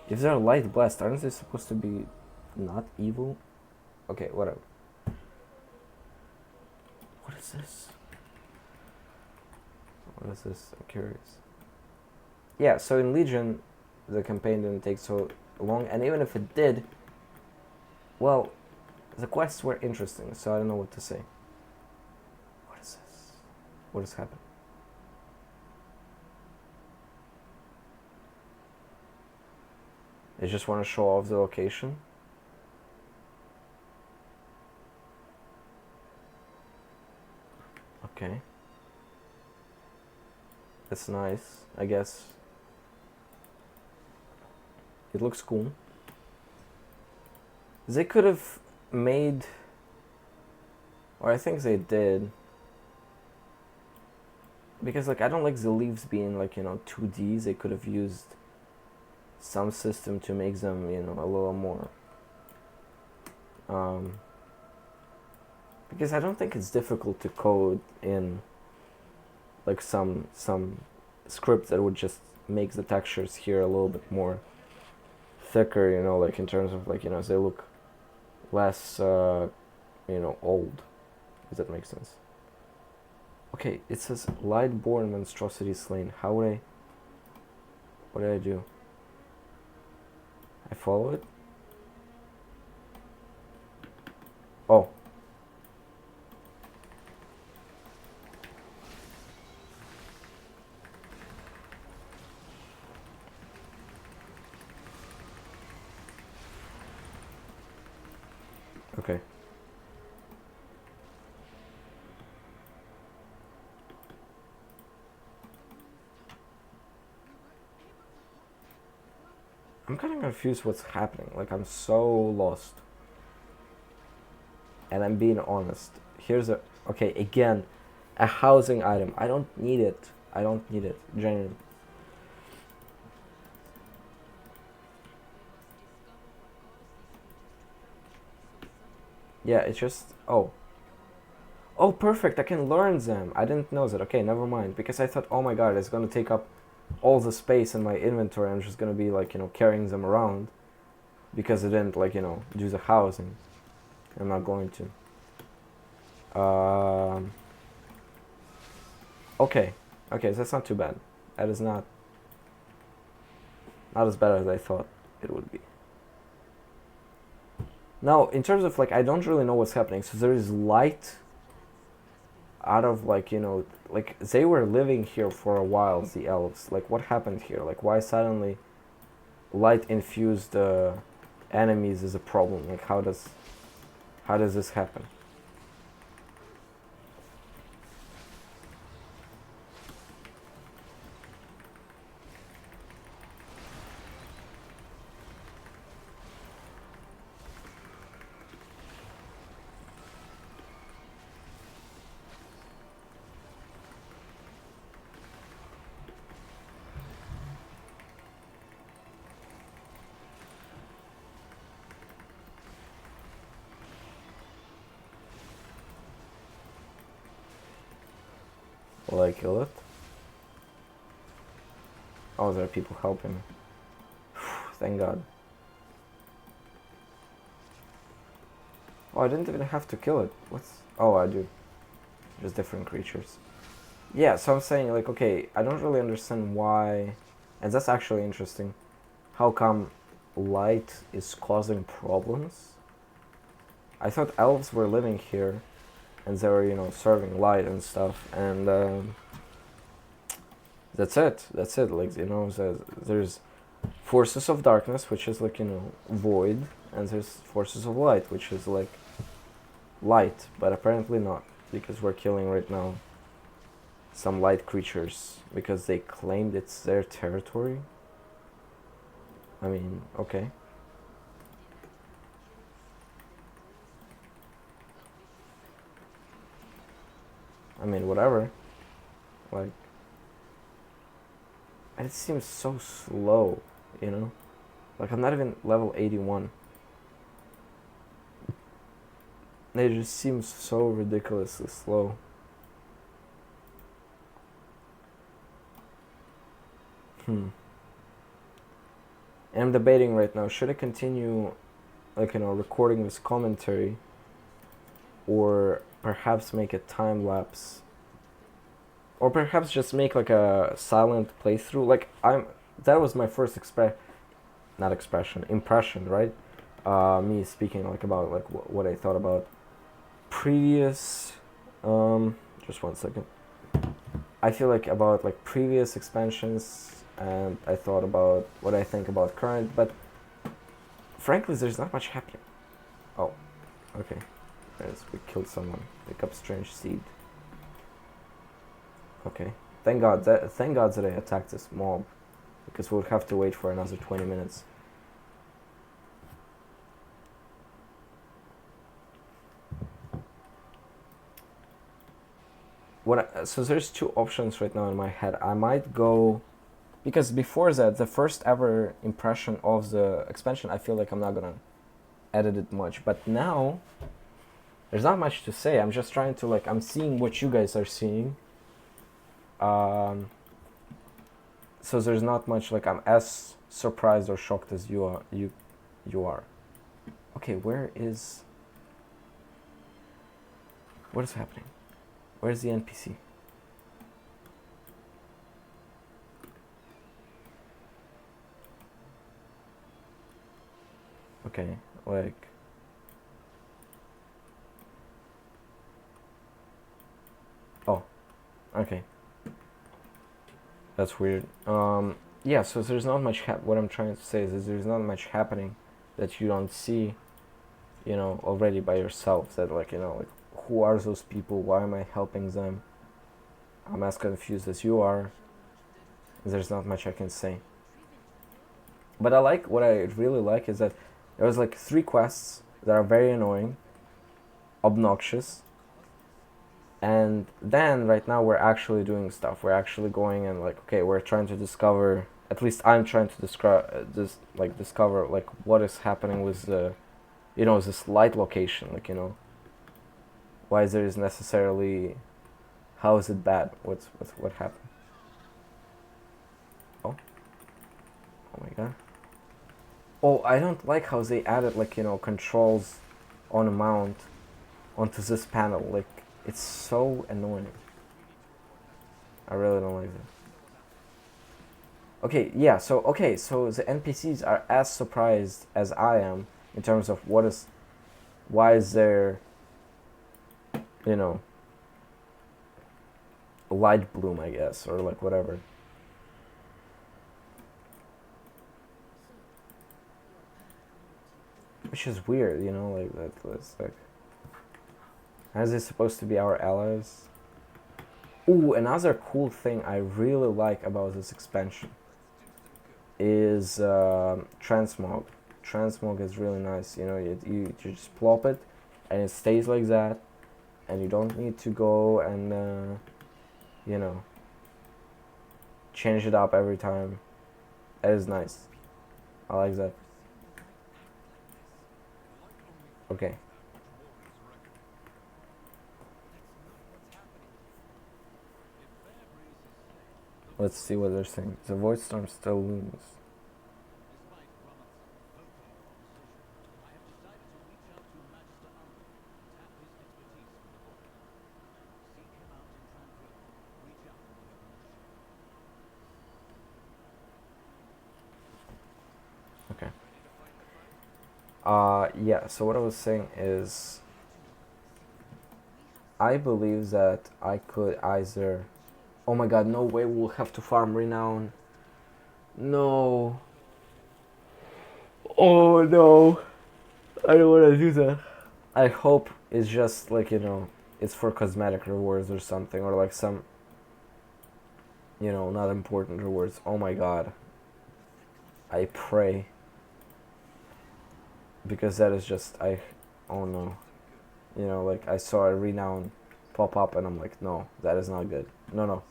If they're light blessed, aren't they supposed to be not evil? Okay, whatever. What is this? What is this? I'm curious. Yeah, so in Legion, the campaign didn't take so long, and even if it did, well, the quests were interesting, so I don't know what to say. What is this? What has happened? They just want to show off the location? Okay. That's nice, I guess. It looks cool. They could have made, or I think they did, because like I don't like the leaves being like, you know, 2D. They could have used some system to make them, you know, a little more, because I don't think it's difficult to code in like some script that would just make the textures here a little bit more thicker, you know, like in terms of like, you know, they look less you know, old, if that makes sense. Okay, it says light-born monstrosity slain. How would I, what did I do? I follow it? Oh. Okay. I'm kind of confused what's happening. Like, I'm so lost. And I'm being honest. Here's a... Okay, again, a housing item. I don't need it. I don't need it. Genuinely. Yeah, it's just... Oh. Oh, perfect. I can learn them. I didn't know that. Okay, never mind. Because I thought, oh my god, it's going to take up all the space in my inventory. I'm just going to be, like, you know, carrying them around. Because I didn't, like, you know, do the housing. I'm not going to. Okay. Okay, that's not too bad. That is not as bad as I thought it would be. Now, in terms of, like, I don't really know what's happening. So there is light out of, like, you know, like, they were living here for a while, the elves. Like, what happened here? Like, why suddenly light-infused enemies is a problem? Like, how does this happen? Will I kill it? Oh, there are people helping me. Thank God. Oh, I didn't even have to kill it. What's... Oh, I do. Just different creatures. Yeah, so I'm saying, like, okay, I don't really understand why... And that's actually interesting. How come light is causing problems? I thought elves were living here. And they were, you know, serving light and stuff, and that's it. Like, you know, there's forces of darkness, which is like, you know, void, and there's forces of light, which is like light, but apparently not, because we're killing right now some light creatures because they claimed it's their territory. I mean, okay. I mean, whatever. Like, and it seems so slow, you know? Like, I'm not even level 81. It just seems so ridiculously slow. And I'm debating right now, should I continue, like, you know, recording this commentary, or perhaps make a time lapse, or perhaps just make like a silent playthrough. Like, that was my first impression, right? Me speaking like about like what I thought about previous. Just 1 second. I feel like about like previous expansions, and I thought about what I think about current, but frankly, there's not much happening. Oh, okay. We killed someone. Pick up strange seed. Okay. Thank God that I attacked this mob, because we'll have to wait for another 20 minutes. So there's two options right now in my head. I might go, because before that, the first ever impression of the expansion, I feel like I'm not gonna edit it much. But now, there's not much to say. I'm just trying to, like, I'm seeing what you guys are seeing. So there's not much, like, I'm as surprised or shocked as you are. Okay, what is happening? Where's the NPC? Okay, like, oh, okay. That's weird. Yeah, so there's not much what I'm trying to say is there's not much happening that you don't see, you know, already by yourself. That, like, you know, like, who are those people? Why am I helping them? I'm as confused as you are. There's not much I can say. But what I really like is that there was like 3 quests that are very annoying, obnoxious, and then right now we're actually doing stuff. We're actually going and, like, okay, we're trying to discover, at least I'm trying to discover like what is happening with the, you know, this light location, like, you know, why there is necessarily, how is it bad? What happened? Oh my god. Oh, I don't like how they added, like, you know, controls on a mount onto this panel. Like, it's so annoying. I really don't like that. Okay, yeah, so the NPCs are as surprised as I am in terms of why is there, you know, light bloom, I guess, or like whatever. Which is weird, you know, like that's like, are they supposed to be our allies? Ooh, another cool thing I really like about this expansion is transmog. Transmog is really nice, you know, you just plop it and it stays like that, and you don't need to go and you know, change it up every time. That is nice. I like that. Okay. Let's see what they're saying. The void storm still looms. Okay. Yeah, so what I was saying is, I believe that I could either, oh my god, no way, we'll have to farm renown. No. Oh no, I don't want to do that. I hope it's just like, you know, it's for cosmetic rewards or something, or like some, you know, not important rewards. Oh my god. I pray. Because that is just, oh no. You know, like I saw a renown pop up and I'm like, no, that is not good. No, no.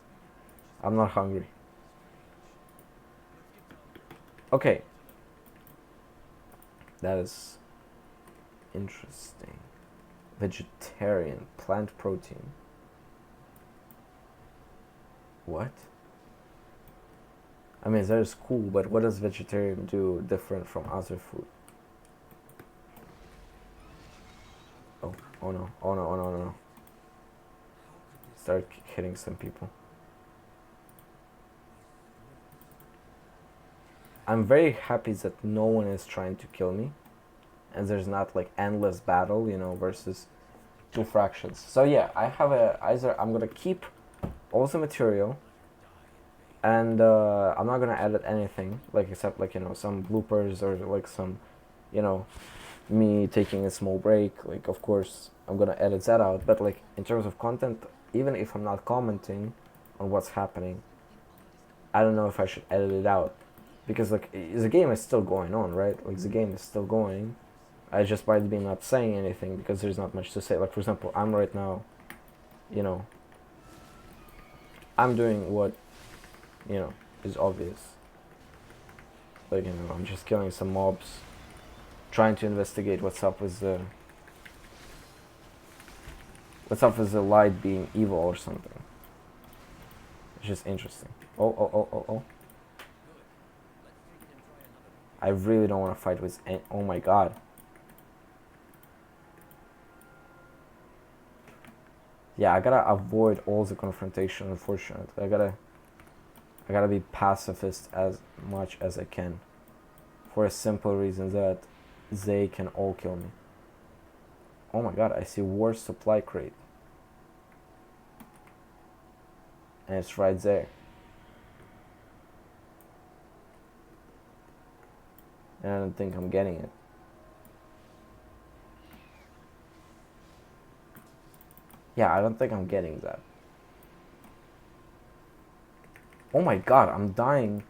I'm not hungry. Okay. That is interesting. Vegetarian, plant protein. What? I mean, that is cool, but what does vegetarian do different from other food? Oh, oh no, oh no, oh no, oh no. Start hitting some people. I'm very happy that no one is trying to kill me. And there's not like endless battle, you know, versus two fractions. So yeah, I have either I'm gonna keep all the material and I'm not gonna edit anything, like except like, you know, some bloopers or like some, you know, me taking a small break. Like of course I'm gonna edit that out, but like in terms of content, even if I'm not commenting on what's happening, I don't know if I should edit it out, because like the game is still going on, right? Like the game is still going. I just might be not saying anything because there's not much to say. Like for example, I'm right now, you know, I'm doing what, you know, is obvious. Like, you know, I'm just killing some mobs, trying to investigate what's up with the light being evil or something. It's just interesting. Oh. I really don't want to fight with oh my god. Yeah, I gotta avoid all the confrontation, unfortunately. I gotta be pacifist as much as I can. For a simple reason that they can all kill me. Oh my god, I see war supply crate. And it's right there. And I don't think I'm getting it. Yeah, I don't think I'm getting that. Oh my god, I'm dying.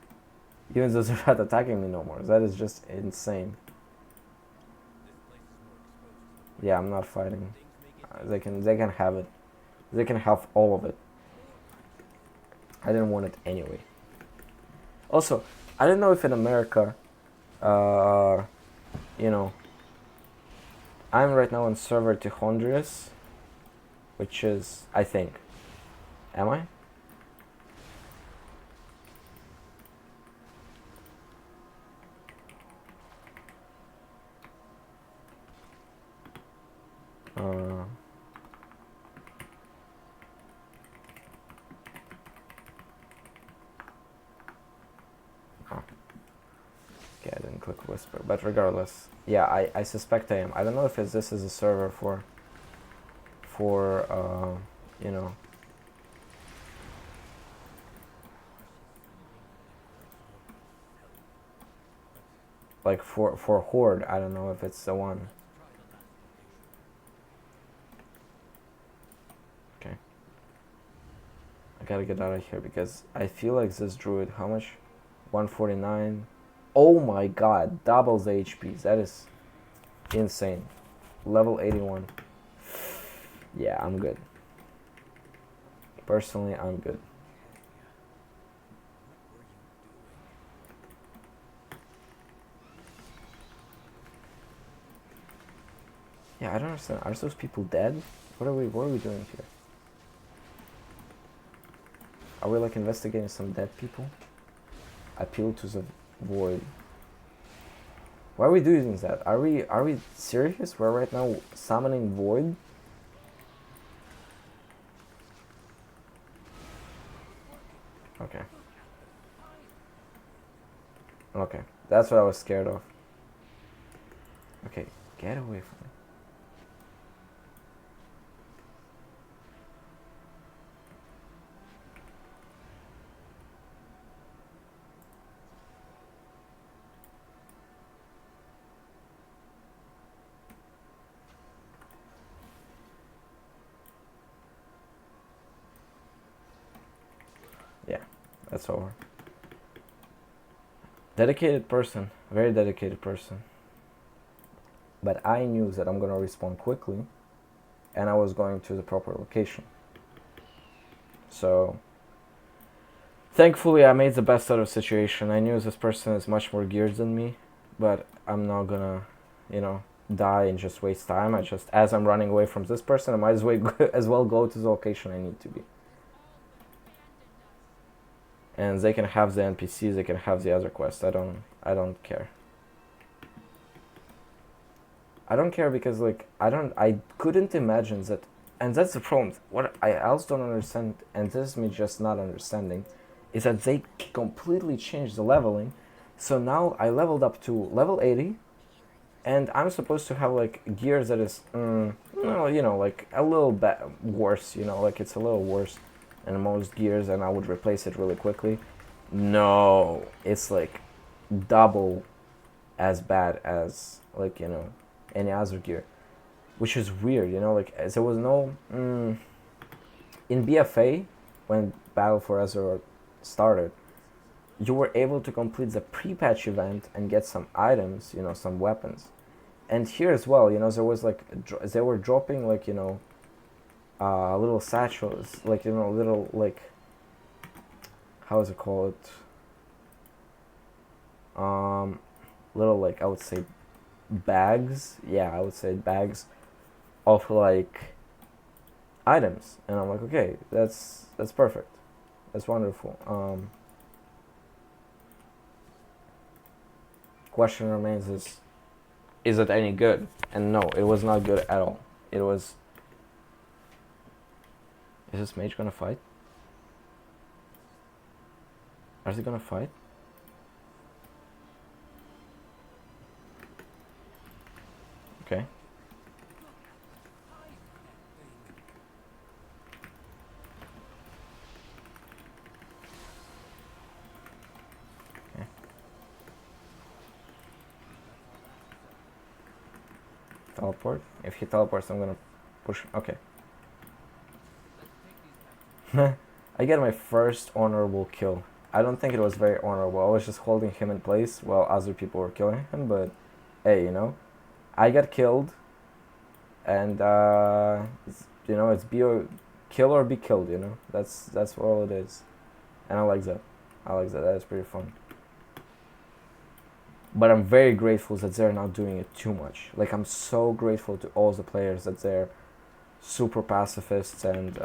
Even though they're not attacking me no more. That is just insane. Yeah, I'm not fighting. They can have it. They can have all of it. I didn't want it anyway. Also, I don't know if in America, you know, I'm right now on server 200, which is, I think, am I? Okay, I didn't click whisper, but regardless, yeah, I suspect I am. I don't know if this is a server for you know, like for Horde. I don't know if it's the one. Okay, I gotta get out of here because I feel like this druid, how much? 149. Oh my god, doubles the HP. That is insane. Level 81. Yeah, I'm good. Personally, I'm good. Yeah, I don't understand. Are those people dead? What are we doing here? Are we like investigating some dead people? Appeal to the void. Why are we doing that? Are we serious? We're right now summoning void? Okay. Okay. That's what I was scared of. Okay, get away from me. That's over. Dedicated person, very dedicated person. But I knew that I'm gonna respawn quickly, and I was going to the proper location. So, thankfully, I made the best out of the situation. I knew this person is much more geared than me, but I'm not gonna, die and just waste time. As I'm running away from this person, I might as well go to the location I need to be. And they can have the NPCs, they can have the other quests. I don't care. I don't care because I couldn't imagine that, and that's the problem. What I also don't understand, and this is me just not understanding, is that they completely changed the leveling. So now I leveled up to level 80, and I'm supposed to have gear that is, a little bit worse. It's a little worse than most gears, and I would replace it really quickly. No, it's double as bad as any other gear, which is weird. There was no in BFA when Battle for Azeroth started. You were able to complete the pre-patch event and get some items, some weapons. And here as well, there was they were dropping little satchels, little how is it called? Little I would say bags. Yeah, I would say bags of items, and I'm okay, that's perfect, that's wonderful. Question remains is it any good? And no, it was not good at all. It was. Is this mage gonna fight? Are they gonna fight? Okay. Okay. Teleport. If he teleports, I'm gonna push. Okay. I get my first honorable kill. I don't think it was very honorable. I was just holding him in place while other people were killing him, but hey, I got killed, and it's kill or be killed. That's all it is, and I like that. That is pretty fun. But I'm very grateful that they're not doing it too much. I'm so grateful to all the players that they're super pacifists, and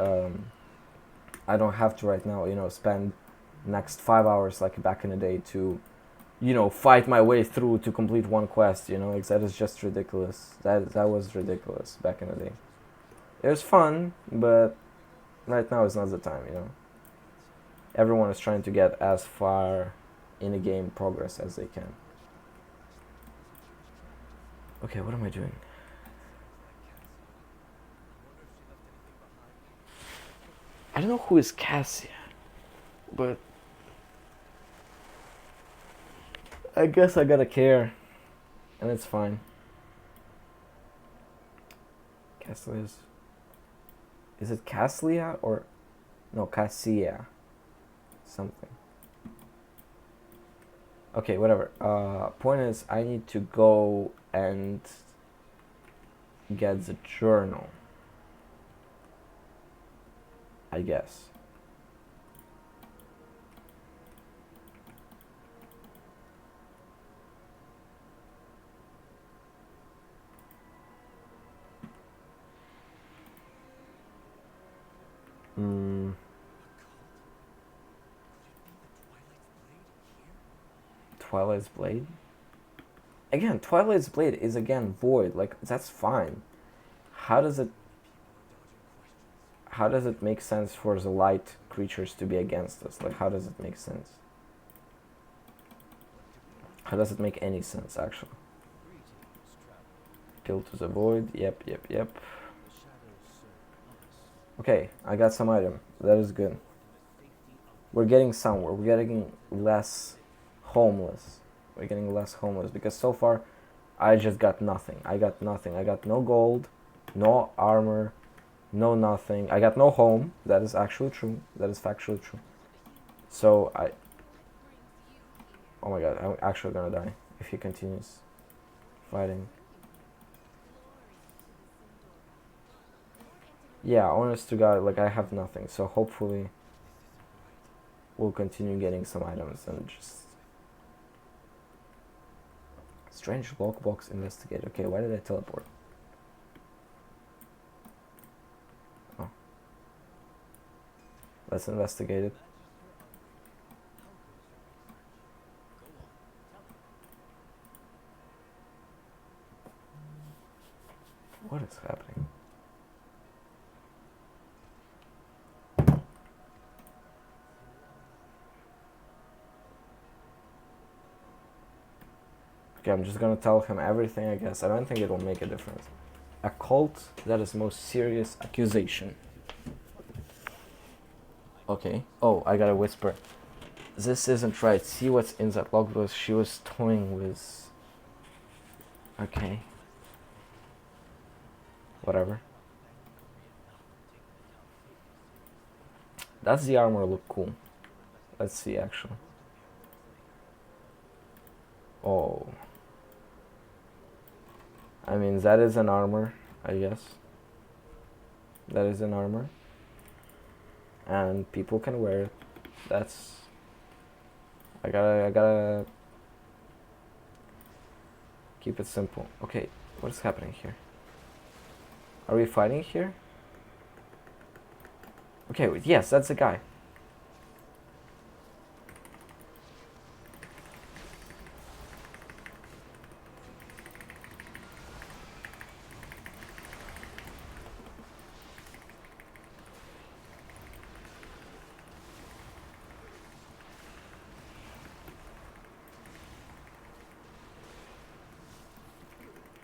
I don't have to right now, spend next 5 hours like back in the day to fight my way through to complete one quest. That is just ridiculous. That was ridiculous back in the day. It was fun, but right now is not the time. Everyone is trying to get as far in the game progress as they can. Okay, what am I doing? I don't know who is Cassia, but I guess I gotta care, and it's fine. Cassia is it Cassia or no, Cassia something. Okay, whatever. Point is, I need to go and get the journal, I guess. Twilight's Blade? Again, Twilight's Blade is again void. That's fine. How does it make sense for the light creatures to be against us? How does it make sense? How does it make any sense, actually? Kill to the void. Yep. Okay, I got some item. That is good. We're getting somewhere. We're getting less homeless. We're getting less homeless because so far I just got nothing. I got no gold, no armor, no nothing. I got no home. That is actually true. That is factually true. So oh my god, I'm actually gonna die if he continues fighting. Yeah, honest to god, like I have nothing, so hopefully we'll continue getting some items and just... Strange lockbox, investigate. Okay, why did I teleport? Oh. Let's investigate it. What is happening? Okay, I'm just gonna tell him everything, I guess. I don't think it will make a difference. A cult, that is most serious accusation. Okay. Oh, I gotta whisper. This isn't right. See what's in that logbook. She was toying with... Okay. Whatever. Does the armor look cool? Let's see, actually. Oh. I mean, that is an armor, I guess. That is an armor. And people can wear it. That's... I gotta keep it simple. Okay, what is happening here? Are we fighting here? Okay, yes, that's the guy.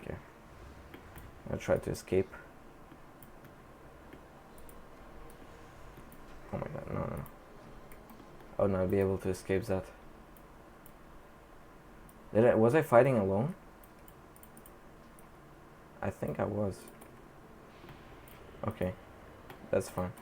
Okay. I'll try to escape. Oh my god, no. Oh no, I'll be able to escape that. Was I fighting alone? I think I was. Okay, that's fine.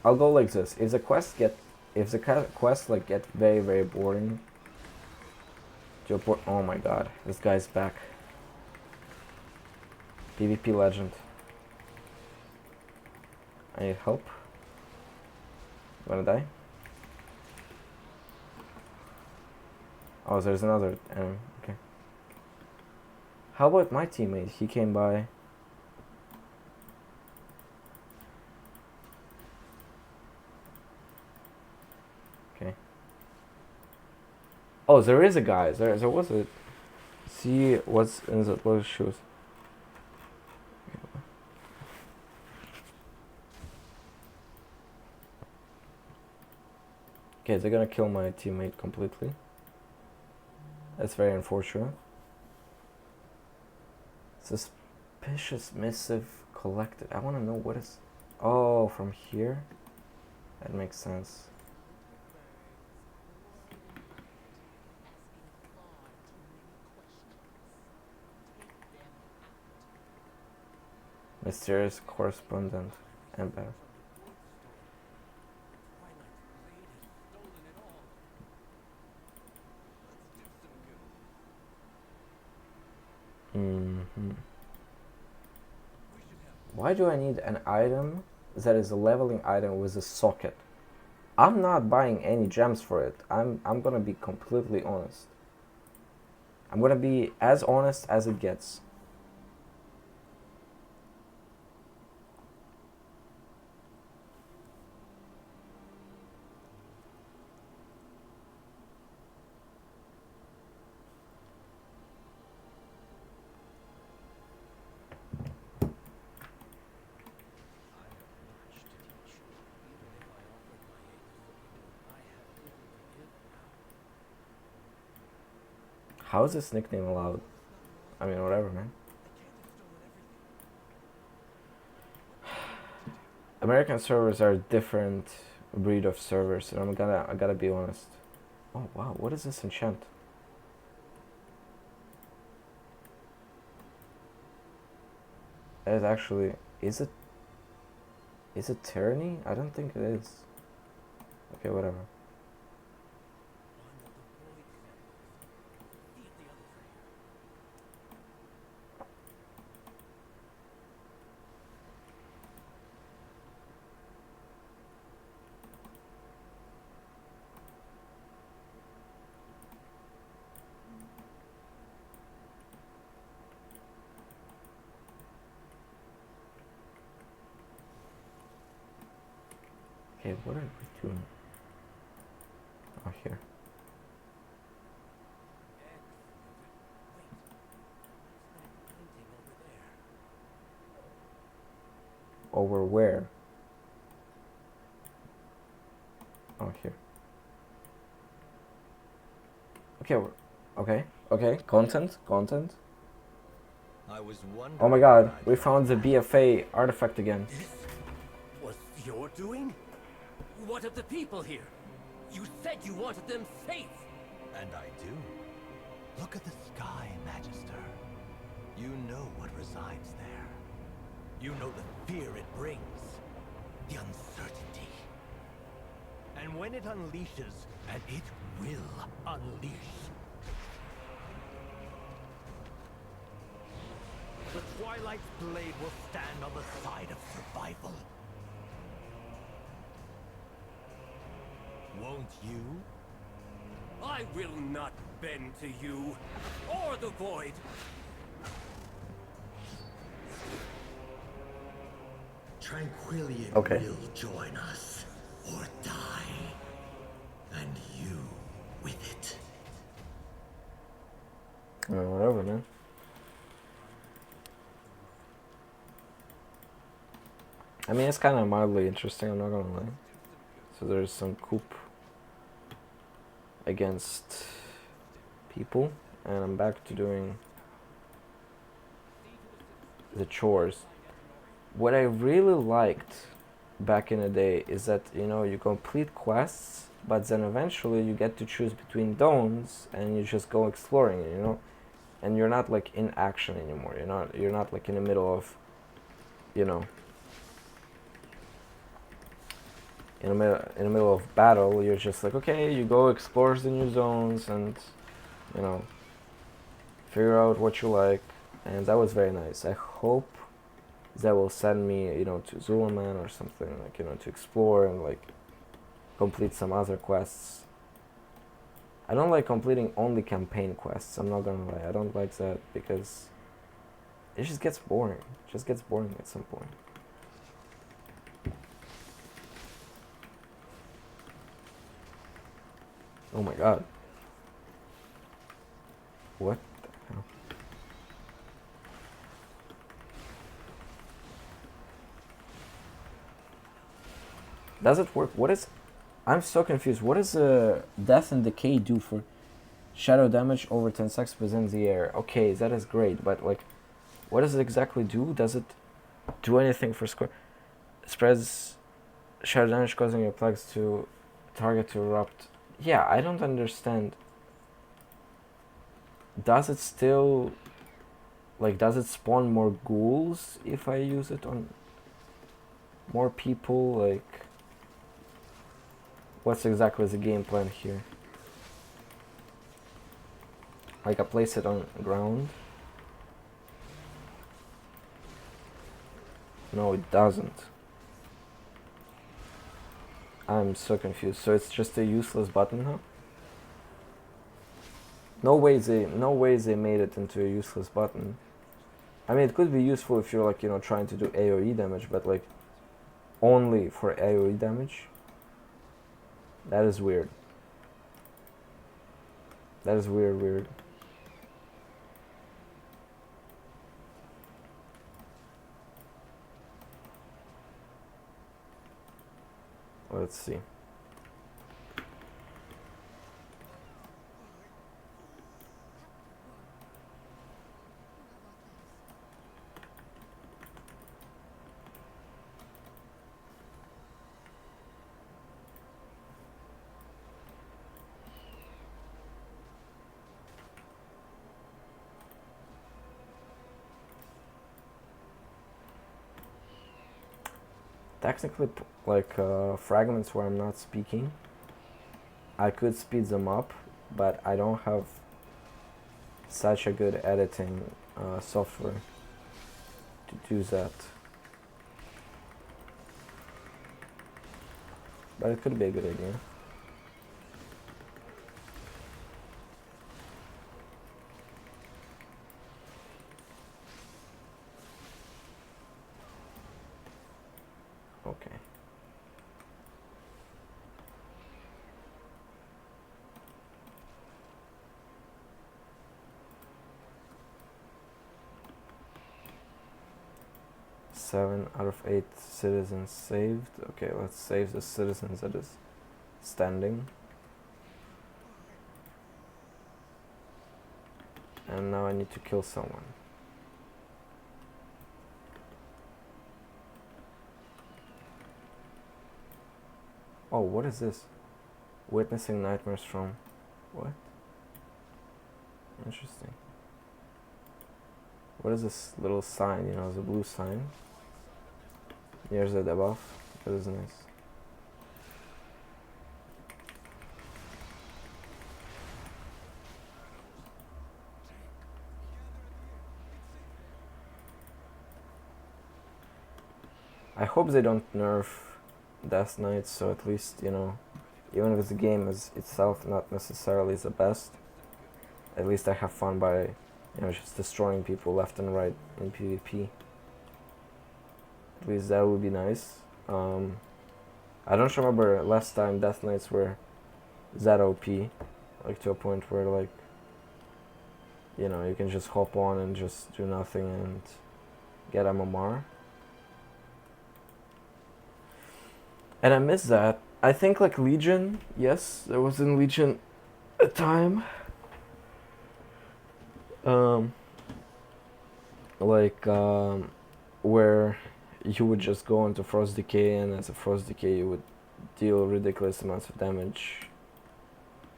I'll go like this. If the quest like get very, very boring, oh my god, this guy's back. PvP legend. I need help. I'm gonna die. Oh, there's another enemy. Okay. How about my teammate? He came by. Okay. Oh, there is a guy. There was a... See what's in the those shoes. Okay, they're gonna kill my teammate completely. That's very unfortunate. Suspicious missive collected. I wanna know what is... Oh, from here? That makes sense. Mysterious correspondent and bad. Why do I need an item that is a leveling item with a socket? I'm not buying any gems for it. I'm gonna be completely honest. I'm gonna be as honest as it gets. How is this nickname allowed? I mean, whatever, man. American servers are different breed of servers, and I gotta be honest. Oh wow, what is this enchant? It actually is it tyranny? I don't think it is. Okay, whatever. Okay, what are we doing? Oh, here. Over where? Oh, here. Okay. Content. I was wondering. Oh my god, we found the BFA artifact again. This was your doing? What of the people here? You said you wanted them safe. And I do. Look at the sky, Magister. You know what resides there. You know the fear it brings. The uncertainty. And when it unleashes, and it will unleash, the Twilight's blade will stand on the side of survival. Won't you? I will not bend to you, or the Void. Tranquilian Okay. will join us, or die. And you with it. Whatever, man. I mean, it's kind of mildly interesting, I'm not gonna lie. So there's some coup against people, and I'm back to doing the chores. What I really liked back in the day is that, you know, you complete quests, but then eventually you get to choose between zones, and you just go exploring, you know, and you're not like in action anymore. You're not like in the middle of, you know, in the middle of battle. You're just like, okay, you go explore the new zones and, you know, figure out what you like, and that was very nice. I hope that will send me, you know, to Zul'Aman or something, like, you know, to explore and like complete some other quests. I don't like completing only campaign quests, I'm not gonna lie. I don't like that because it just gets boring. It just gets boring at some point. Oh my god. What the hell? Does it work? What is... I'm so confused. What does Death and Decay do for shadow damage over 10 seconds within the air? Okay, that is great, but like, what does it exactly do? Does it do anything for square? Spreads shadow damage causing your plagues to target to erupt. Yeah, I don't understand. Does it still, like, does it spawn more ghouls if I use it on more people? Like, what's exactly the game plan here? Like, I place it on ground? No, it doesn't. I'm so confused. So it's just a useless button, huh? No way they made it into a useless button. I mean, it could be useful if you're like, you know, trying to do AoE damage, but like only for AoE damage. That is weird. That is weird. Let's see. technically, like fragments where I'm not speaking, I could speed them up, but I don't have such a good editing software to do that. But it could be a good idea. Okay. Seven out of 8 citizens saved. Okay, let's save the citizens that is standing. And now I need to kill someone. Oh, what is this? Witnessing nightmares from... What? Interesting. What is this little sign? You know, the blue sign. Here's the debuff. That is nice. I hope they don't nerf Death Knights, so at least, you know, even if the game is itself not necessarily the best, at least I have fun by, you know, just destroying people left and right in PvP. At least that would be nice. I don't remember last time Death Knights were that OP, like to a point where, like, you know, you can just hop on and just do nothing and get MMR. And I miss that. I think like Legion, yes, there was in Legion a time. Where you would just go into Frost Decay, and as a Frost Decay you would deal ridiculous amounts of damage.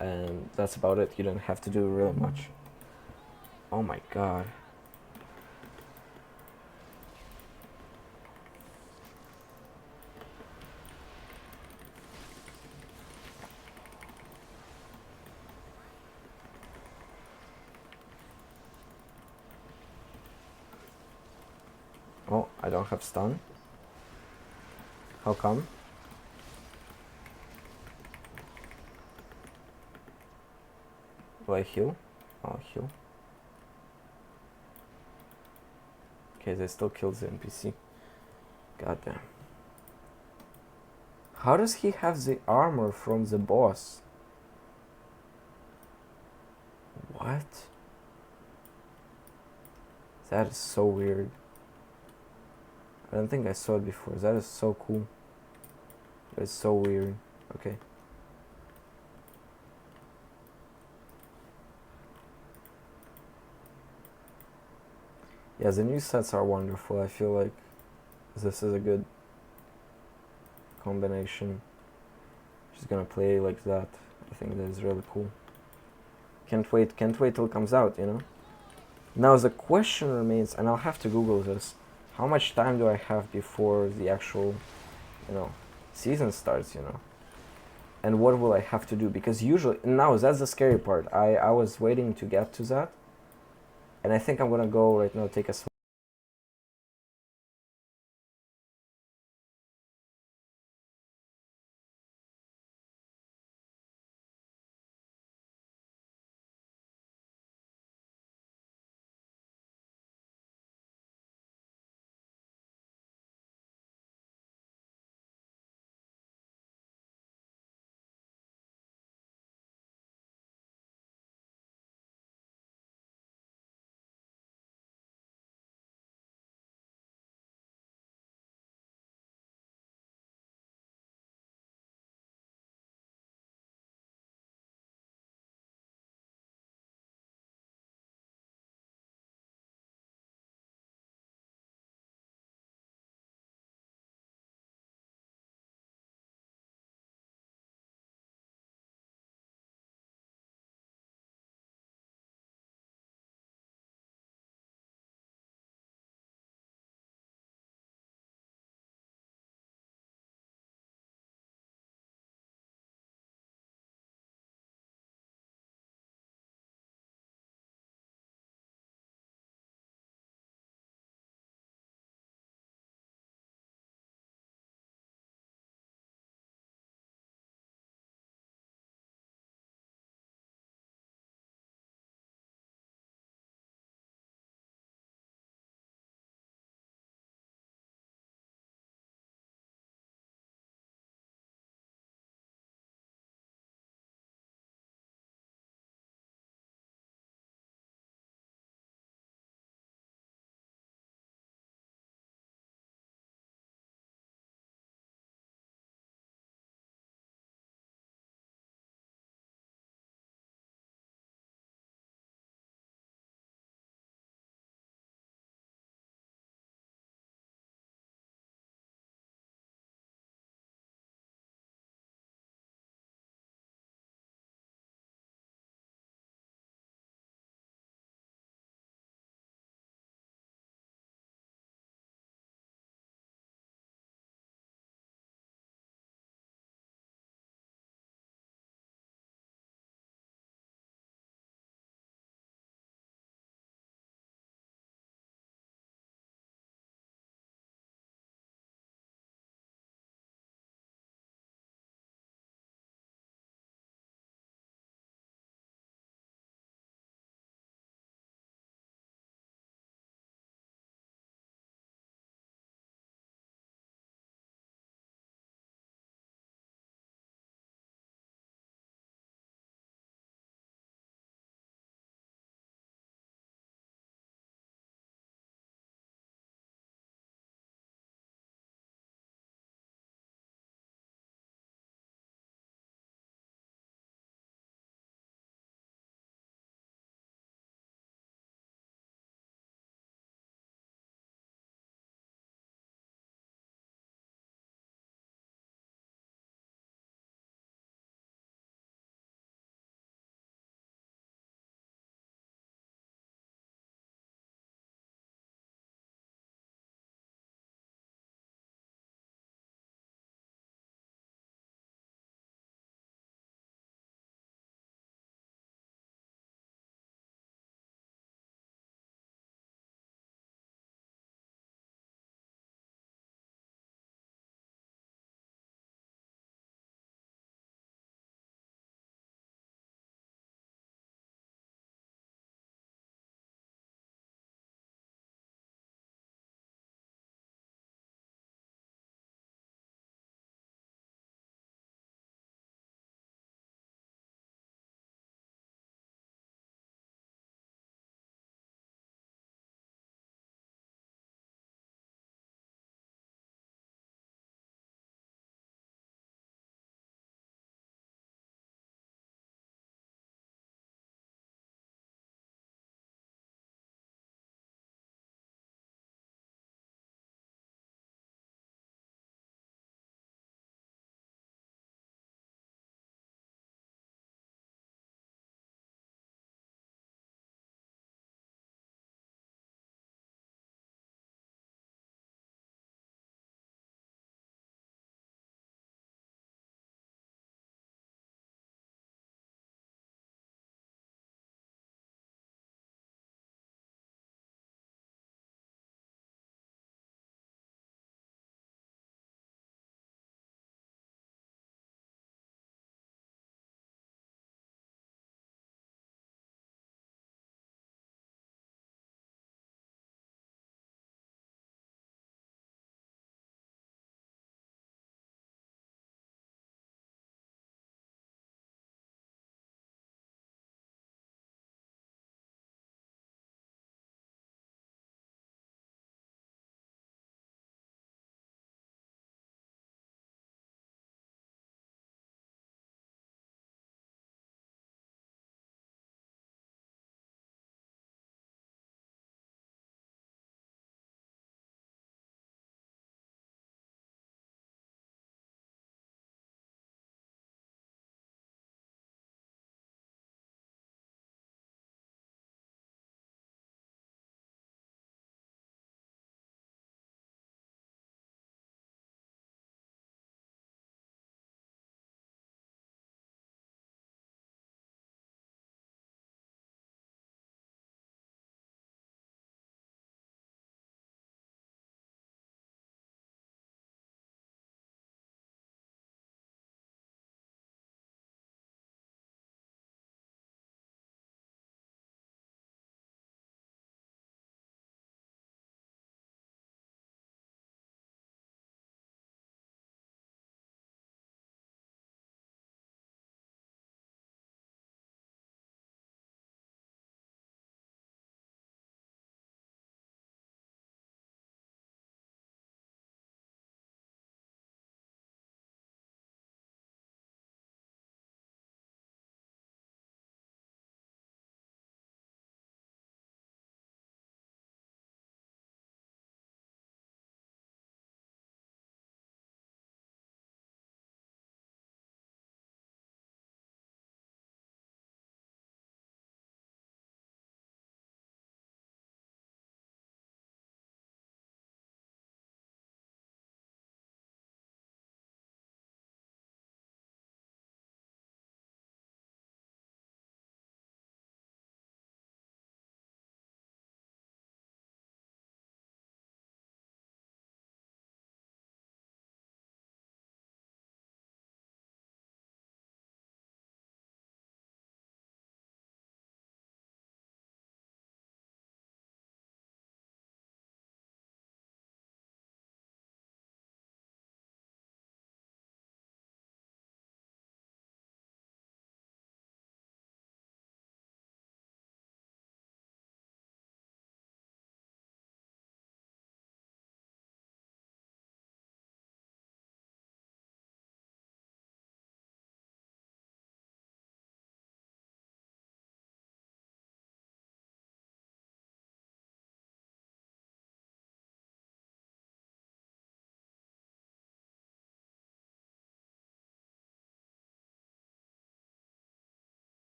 And that's about it. You don't have to do really much. Oh my god. Oh, I don't have stun. How come? Will I heal? I'll heal. Okay, they still killed the NPC. Goddamn. How does he have the armor from the boss? What? That is so weird. I don't think I saw it before. That is so cool. That is so weird. Okay. Yeah, the new sets are wonderful. I feel like this is a good combination. Just gonna play like that. I think that is really cool. Can't wait till it comes out, you know? Now the question remains, and I'll have to Google this, how much time do I have before the actual, you know, season starts, you know? And what will I have to do? Because usually, now that's the scary part. I was waiting to get to that. And I think I'm gonna go right now, take a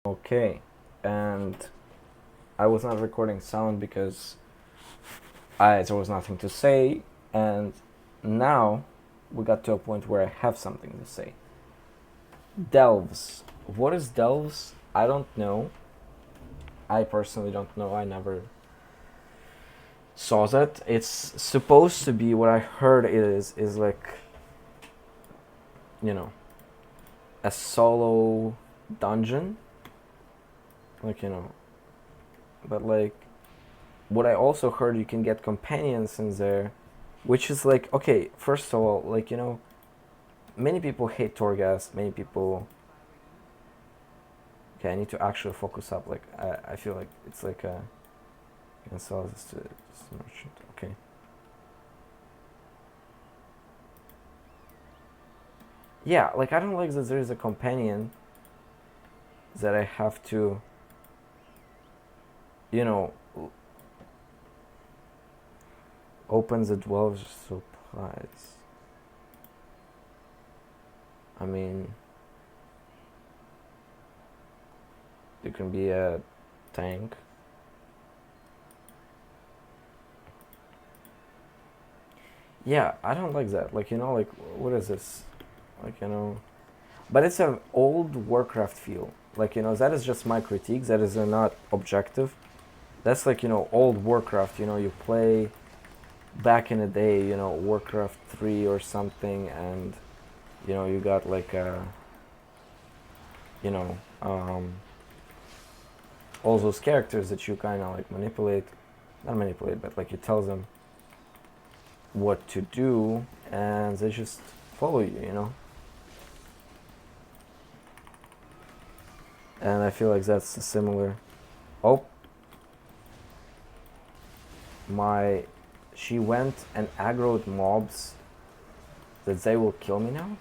Okay, and I was not recording sound because there was nothing to say, and now we got to a point where I have something to say. Delves. What is delves? I don't know. I personally don't know. I never saw that. It's supposed to be, what I heard is like, you know, a solo dungeon. Like, you know, but like, what I also heard, you can get companions in there, which is like, okay, first of all, like, you know, many people hate Torghast, many people... Okay, I need to actually focus up, like, I feel like it's like a... You can sell this to this merchant, okay. Yeah, like, I don't like that there is a companion that I have to, you know, open the dweller's supplies. I mean, you can be a tank. Yeah, I don't like that. Like, you know, like, what is this? Like, you know, but it's an old Warcraft feel. Like, you know, that is just my critique. That is not objective. That's like, you know, old Warcraft. You know, you play back in the day, you know, Warcraft 3 or something, and, you know, you got like a, you know, all those characters that you kind of like manipulate. Not manipulate, but like you tell them what to do, and they just follow you, you know. And I feel like that's similar. Oh, she went and aggroed mobs that they will kill me now.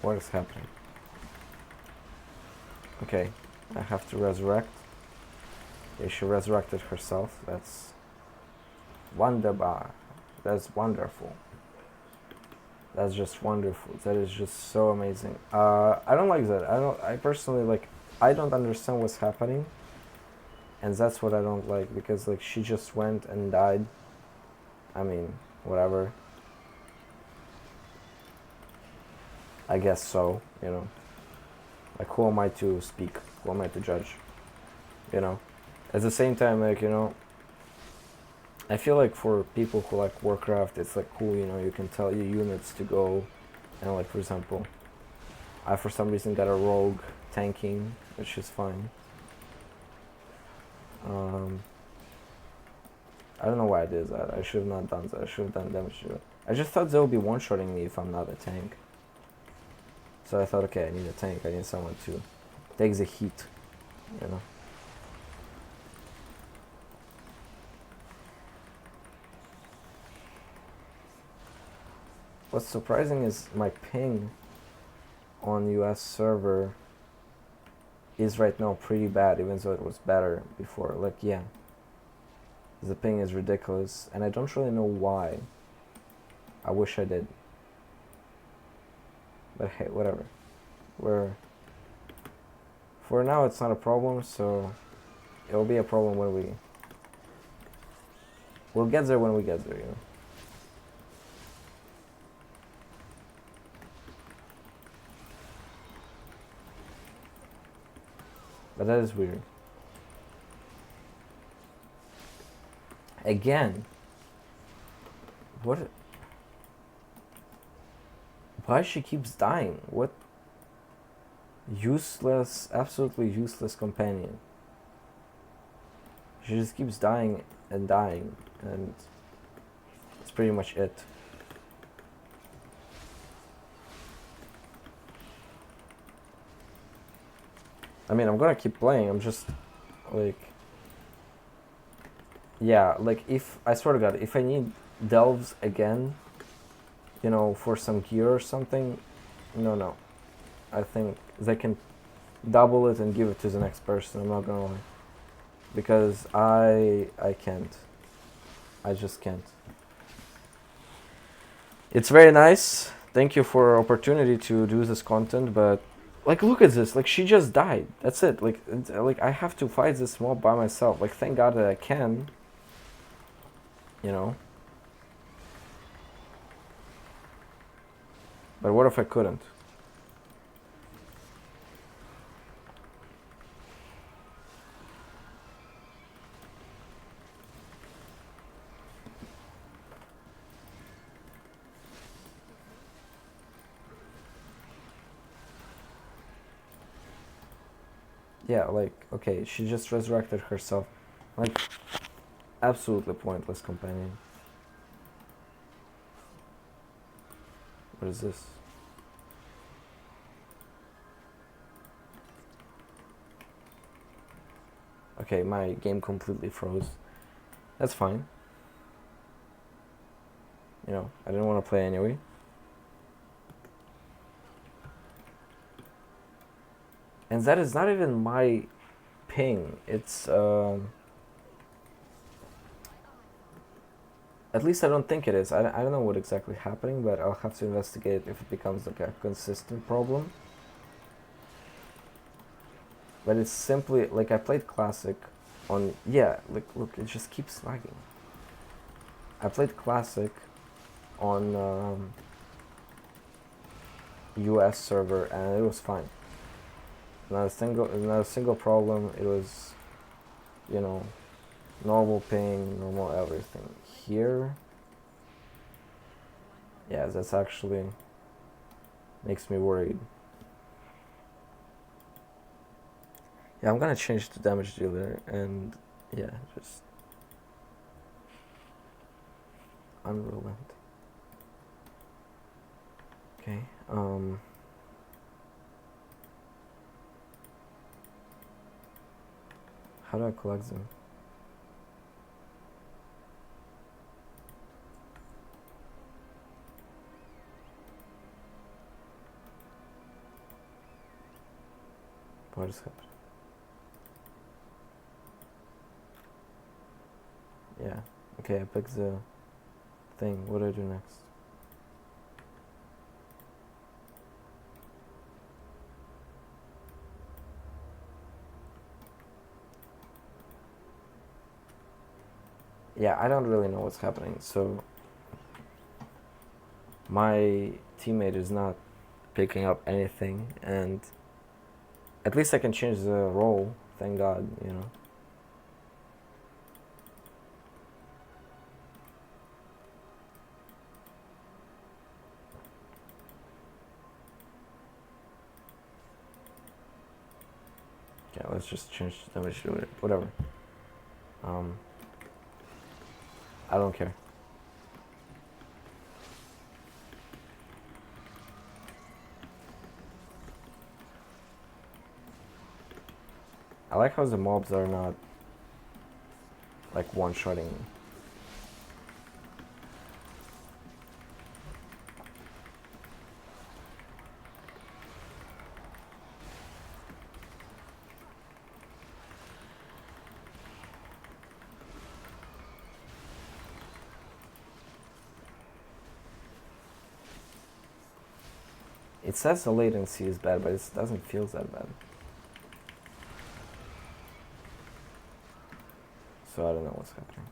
What is happening? Okay, I have to resurrect. Okay, she resurrected herself. That's wonderbar. That's wonderful. That's just wonderful. That is just so amazing. I don't like that. I personally, like, I don't understand what's happening, and that's what I don't like, because like she just went and died. I mean, whatever. I guess so, you know. Like, who am I to speak? Who am I to judge? You know? At the same time, like, you know, I feel like for people who like Warcraft, it's like cool, you know, you can tell your units to go, and like, for example, I for some reason got a rogue tanking, which is fine. I don't know why I did that. I should have not done that. I should have done damage to it. I just thought they would be one-shotting me if I'm not a tank. So I thought, okay, I need a tank. I need someone to take the heat, you know. What's surprising is my ping on US server is right now pretty bad, even though it was better before. Like, yeah, the ping is ridiculous, and I don't really know why. I wish I did. But hey, whatever. For now it's not a problem, so it'll be a problem when we'll get there when we get there, you know. But that is weird. Again, what? Why she keeps dying? What useless, absolutely useless companion. She just keeps dying and dying, and that's pretty much it. I mean, I'm gonna keep playing, I'm just, like... Yeah, like, if, I swear to God, if I need delves again, you know, for some gear or something, no. I think they can double it and give it to the next person. I'm not gonna lie, because I can't. I just can't. It's very nice. Thank you for opportunity to do this content, but like, look at this. Like, she just died. That's it. Like I have to fight this mob by myself. Like, thank God that I can. You know. But what if I couldn't? Yeah, like, okay, she just resurrected herself. Like, absolutely pointless companion. What is this? Okay, my game completely froze. That's fine. You know, I didn't want to play anyway. And that is not even my ping. It's, at least I don't think it is. I don't know what exactly happening, but I'll have to investigate if it becomes like a consistent problem. But it's simply, like, I played Classic on, yeah, like, look, it just keeps lagging. I played Classic on US server and it was fine. Not a single problem. It was, you know, normal ping, normal everything. Here, yeah, that's actually makes me worried. Yeah, I'm gonna change to damage dealer and yeah, just unrelent. Okay, how do I collect them? What is happening? Yeah, okay, I picked the thing. What do I do next? Yeah, I don't really know what's happening, so my teammate is not picking up anything, and at least I can change the role, thank God, you know. Yeah, let's just change the damage to it, whatever. I don't care. I like how the mobs are not like one-shotting me. It says the latency is bad, but it doesn't feel that bad. So I don't know what's happening.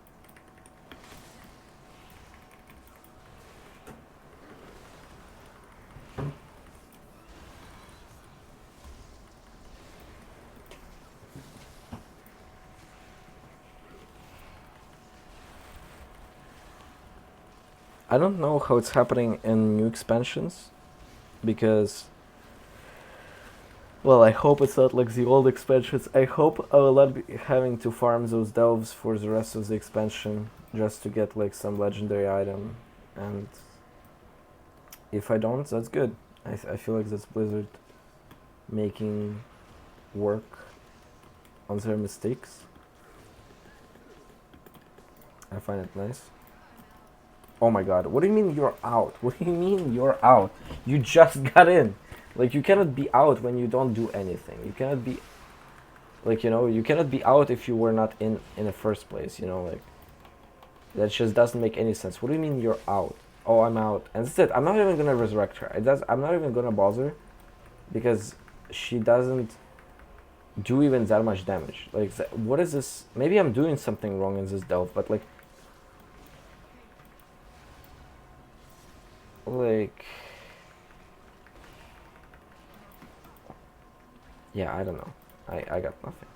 I don't know how it's happening in new expansions, because, well, I hope it's not like the old expansions. I hope I will not be having to farm those delves for the rest of the expansion just to get like some legendary item, and if I don't, that's good. I feel like that's Blizzard making work on their mistakes. I find it nice. Oh my god, what do you mean you're out? What do you mean you're out? You just got in. Like, you cannot be out when you don't do anything. You cannot be, like, you know, you cannot be out if you were not in the first place, you know, like, that just doesn't make any sense. What do you mean you're out? Oh, I'm out. And that's it. I'm not even gonna resurrect her. I'm not even gonna bother, because she doesn't do even that much damage. Like, what is this? Maybe I'm doing something wrong in this delve, but like, yeah, I don't know. I got nothing.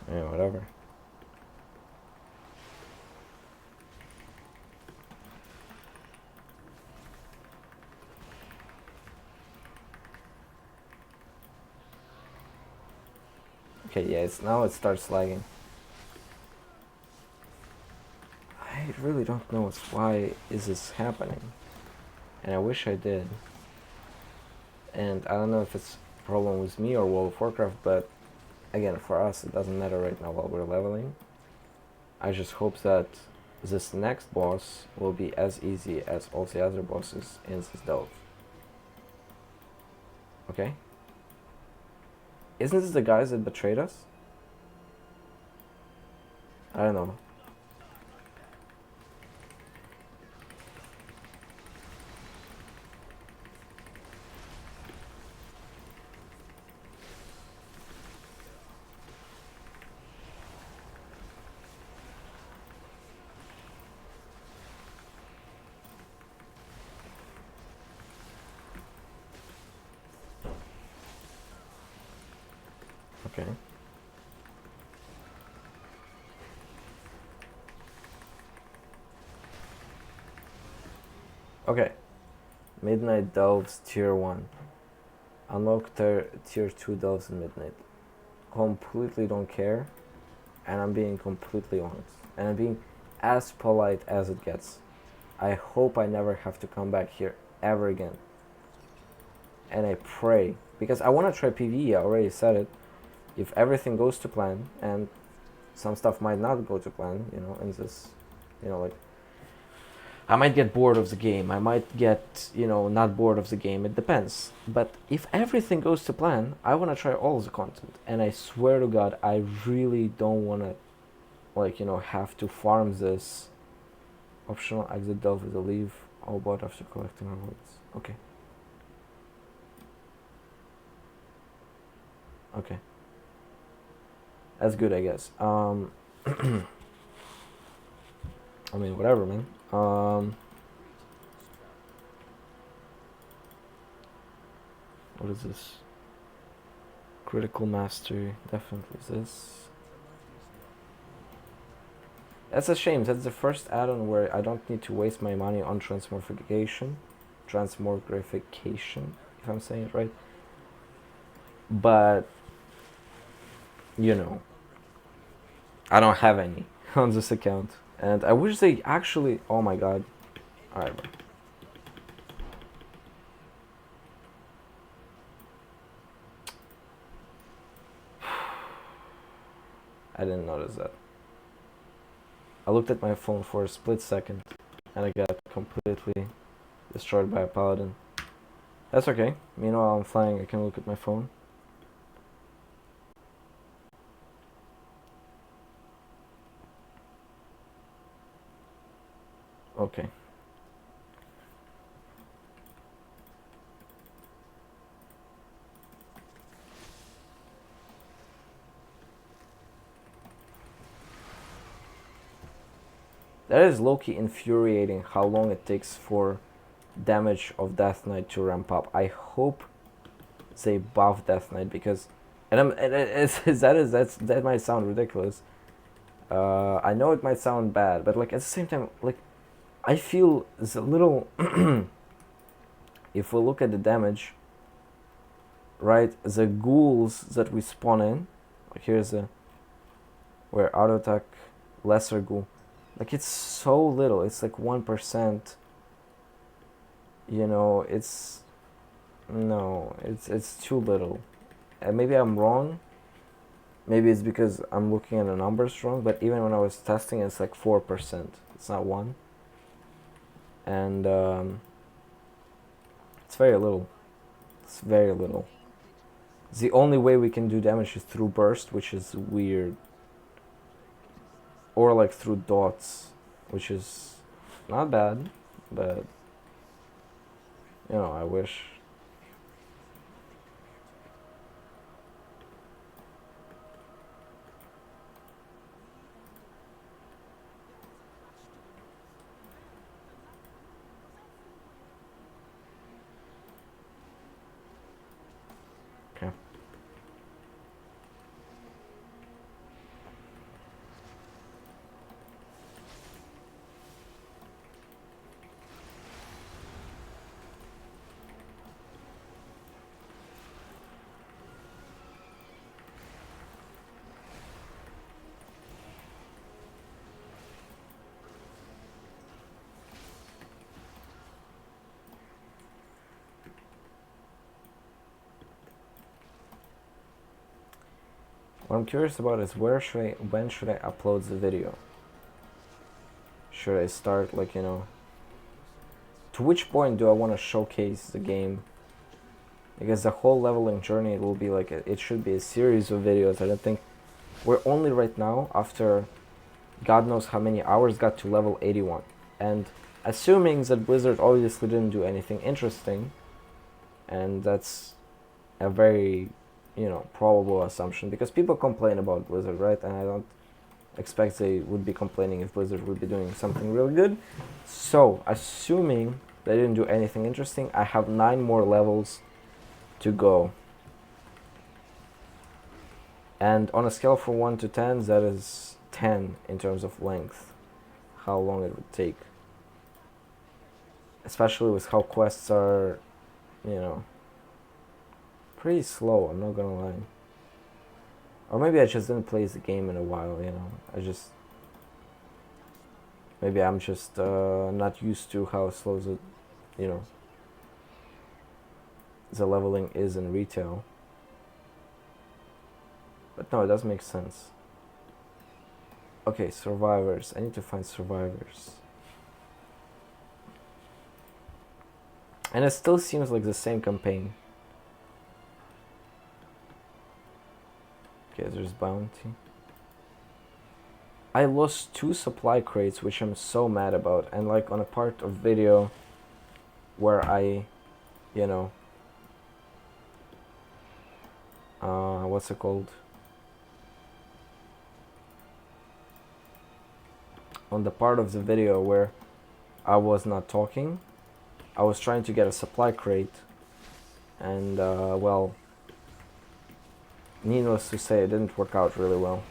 Yeah, whatever. Okay, yeah, now it starts lagging. I really don't know why is this happening, and I wish I did. And I don't know if it's a problem with me or World of Warcraft, but again, for us, it doesn't matter right now while we're leveling. I just hope that this next boss will be as easy as all the other bosses in this delve. Okay? Isn't this the guys that betrayed us? I don't know. Okay. Okay. Midnight Delves Tier 1. Unlock Tier 2 Delves in Midnight. Completely don't care. And I'm being completely honest. And I'm being as polite as it gets. I hope I never have to come back here ever again. And I pray, because I want to try PvE, I already said it. If everything goes to plan, and some stuff might not go to plan, you know, in this, you know, like, I might get bored of the game, I might get, you know, not bored of the game, it depends. But if everything goes to plan, I want to try all the content, and I swear to God, I really don't want to, like, you know, have to farm this. Optional exit delve with a leave, all bought after collecting rewards. Okay. Okay. That's good, I guess. I mean, whatever, man. What is this? Critical mastery. Definitely is this. That's a shame. That's the first add-on where I don't need to waste my money on transmogrification, if I'm saying it right. But, you know, I don't have any on this account. And I wish they actually... Oh my god. Alright, bro. I didn't notice that. I looked at my phone for a split second and I got completely destroyed by a paladin. That's okay. Meanwhile, I'm flying, I can look at my phone. Okay. That is low-key infuriating how long it takes for damage of Death Knight to ramp up. I hope they buff Death Knight because, that might sound ridiculous. I know it might sound bad, but like at the same time, like I feel it's a little. If we look at the damage, right, the ghouls that we spawn in, here's a where auto attack lesser ghoul, like it's so little. It's like 1%. You know, it's no, it's too little. And maybe I'm wrong. Maybe it's because I'm looking at the numbers wrong. But even when I was testing, it's like 4%. It's not 1. And it's very little. It's very little. The only way we can do damage is through burst, which is weird. Or like through dots, which is not bad, but you know, I wish. Okay. What I'm curious about is when should I upload the video? Should I start, like, you know, to which point do I want to showcase the game? Because the whole leveling journey, it will be like it should be a series of videos. I don't think we're only right now, after God knows how many hours, got to level 81. And assuming that Blizzard obviously didn't do anything interesting, and that's a very, you know, probable assumption, because people complain about Blizzard, right? And I don't expect they would be complaining if Blizzard would be doing something really good. So, assuming they didn't do anything interesting, I have 9 more levels to go. And on a scale from 1 to 10, that is 10 in terms of length, how long it would take. Especially with how quests are, you know, pretty slow, I'm not gonna lie. Or maybe I just didn't play the game in a while, you know. Maybe I'm just not used to how slow the, you know, the leveling is in retail. But no, it does make sense. Okay, survivors. I need to find survivors. And it still seems like the same campaign. Okay, there's bounty. I lost 2 supply crates, which I'm so mad about. And like on a part of video where I, you know, what's it called? On the part of the video where I was not talking, I was trying to get a supply crate, and well, needless to say, it didn't work out really well.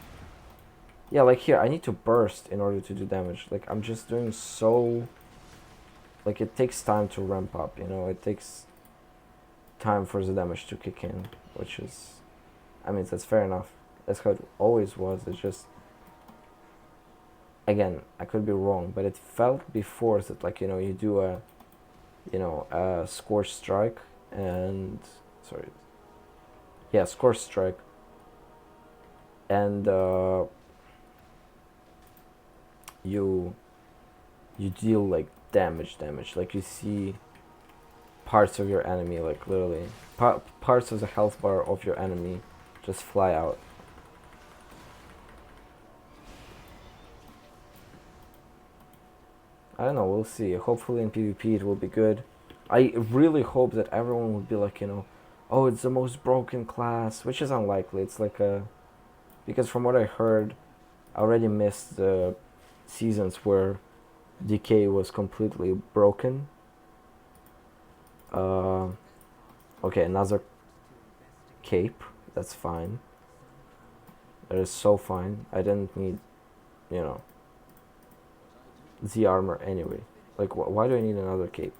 Yeah, like here, I need to burst in order to do damage. Like, I'm just doing so... Like, it takes time to ramp up, you know? It takes time for the damage to kick in, which is... I mean, that's fair enough. That's how it always was. It's just... Again, I could be wrong, but it felt before that, like, you know, you do a... You know, a Scorch Strike, and... Sorry. Yeah, Scorch Strike. And, you deal like damage, like you see parts of your enemy, like literally parts of the health bar of your enemy just fly out. I don't know, we'll see. Hopefully in PvP it will be good. I really hope that everyone will be like, you know, oh, it's the most broken class, which is unlikely. It's like a... Because from what I heard, I already missed the seasons where Decay was completely broken. Okay, another cape. That's fine. That is so fine. I didn't need, you know, the armor anyway. Like, why do I need another cape?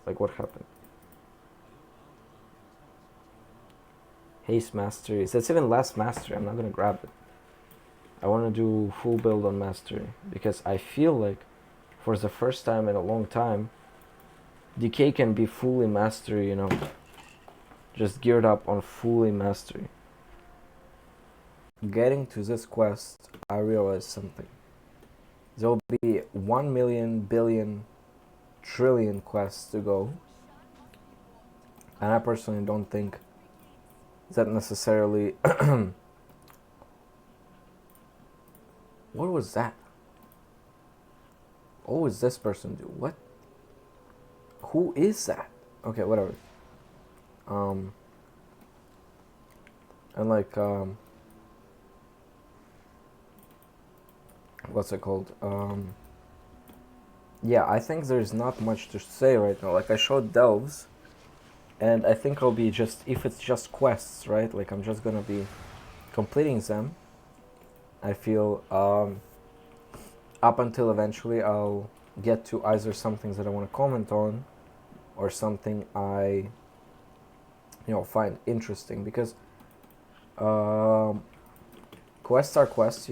Like, what happened? Haste mastery. That's even less mastery. I'm not gonna grab it. I want to do full build on mastery because I feel like for the first time in a long time, decay can be fully mastery, you know, just geared up on fully mastery. Getting to this quest, I realized something. There will be 1 million billion trillion quests to go, and I personally don't think that necessarily. What was that? What does this person do? What? Who is that? Okay, whatever. And like, what's it called? Yeah, I think there's not much to say right now. Like, I showed delves, and I think I'll be just, if it's just quests, right? Like, I'm just gonna be completing them. I feel, up until eventually I'll get to either something that I want to comment on, or something I, find interesting, because quests are quests,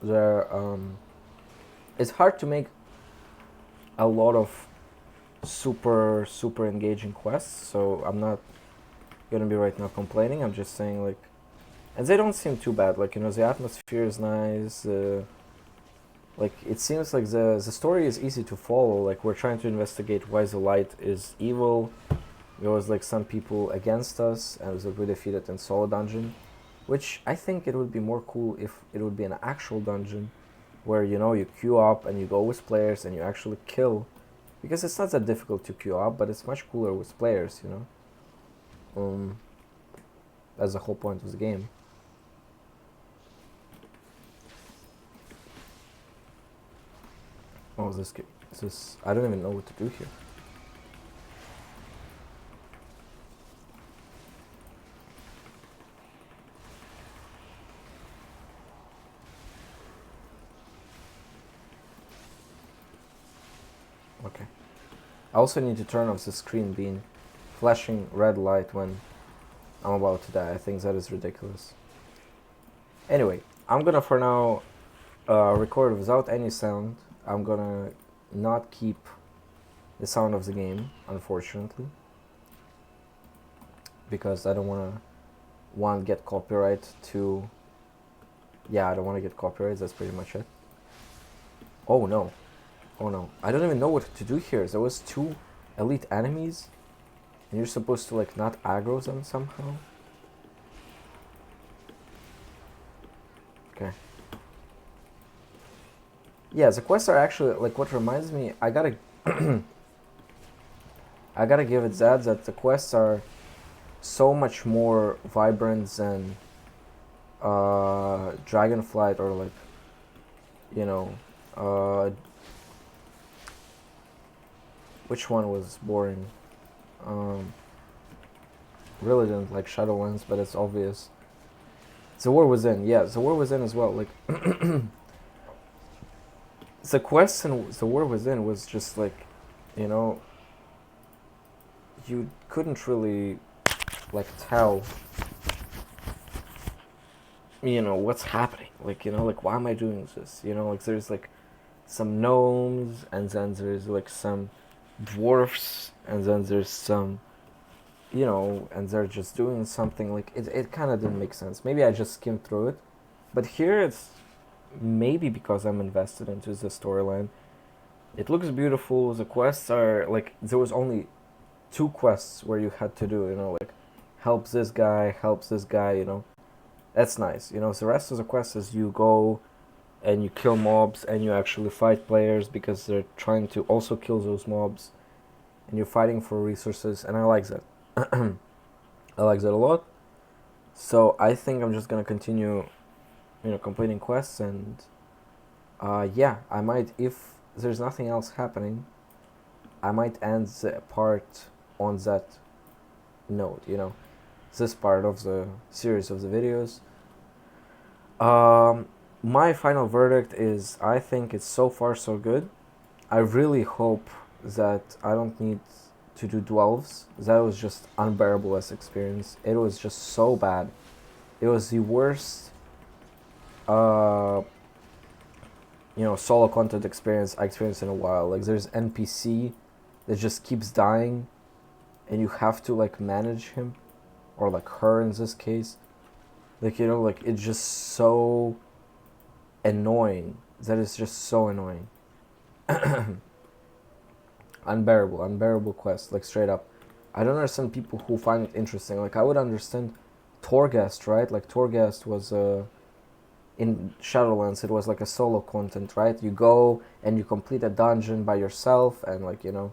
They're, it's hard to make a lot of super engaging quests, so I'm not gonna be right now complaining. I'm just saying, like, and they don't seem too bad. Like, the atmosphere is nice. Like, it seems like the story is easy to follow. Like, we're trying to investigate why the light is evil. There was like some people against us, and we defeated in solo dungeon, which I think it would be more cool if it would be an actual dungeon, where you queue up and you go with players and you actually kill, because it's not that difficult to queue up, but it's much cooler with players. That's the whole point of the game. Oh, this I don't even know what to do here. Okay. I also need to turn off the screen being flashing red light when I'm about to die. I think that is ridiculous. Anyway, I'm gonna for now record without any sound. I'm gonna not keep the sound of the game, unfortunately, because I don't want to get copyright to. Yeah, I don't want to get copyright. That's pretty much it. Oh no. Oh no. I don't even know what to do here. There was 2 elite enemies, and you're supposed to like not aggro them somehow. Okay. Yeah, the quests are actually, like, what reminds me, I gotta I gotta give it that the quests are so much more vibrant than Dragonflight, or like, which one was boring? Really didn't like Shadowlands, but it's obvious. The War Within, yeah, The War Within as well, like the quest in The War Within was just like, you couldn't really like tell, what's happening. Like, like, why am I doing this? Like, there's like some gnomes, and then there's like some dwarfs, and then there's some, and they're just doing something. Like, it kind of didn't make sense. Maybe I just skimmed through it, but here it's maybe because I'm invested into the storyline. It looks beautiful. The quests are like, there was only 2 quests where you had to do, like, helps this guy, That's nice. The rest of the quests is you go and you kill mobs, and you actually fight players because they're trying to also kill those mobs, and you're fighting for resources, and I like that. I like that a lot. So I think I'm just gonna continue, completing quests, and yeah, I might, if there's nothing else happening, I might end the part on that note, this part of the series of the videos. my final verdict is I think it's so far so good. I really hope that I don't need to do 12s. That was just unbearable as experience. It was just so bad. It was the worst solo content experience I experienced in a while. Like there's NPC that just keeps dying and you have to like manage him or like her in this case. Like like it's just so annoying. That is just so annoying. Unbearable quest, like straight up. I don't understand people who find it interesting. Like I would understand Torghast, right? Like Torghast was in Shadowlands, it was like a solo content, right? You go and you complete a dungeon by yourself and like, and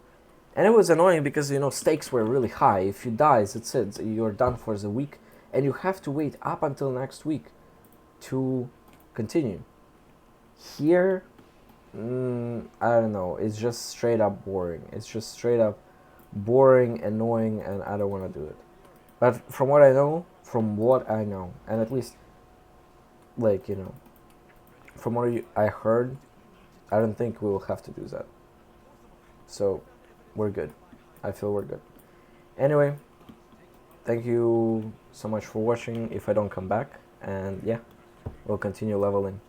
it was annoying because, stakes were really high. If you die, that's it. You're done for the week and you have to wait up until next week to continue. Here, I don't know. It's just straight up boring. It's just straight up boring, annoying, and I don't want to do it. But from what I know, and at least, like, from what I heard, I don't think we will have to do that. So, we're good. I feel we're good. Anyway, thank you so much for watching if I don't come back. And yeah, we'll continue leveling.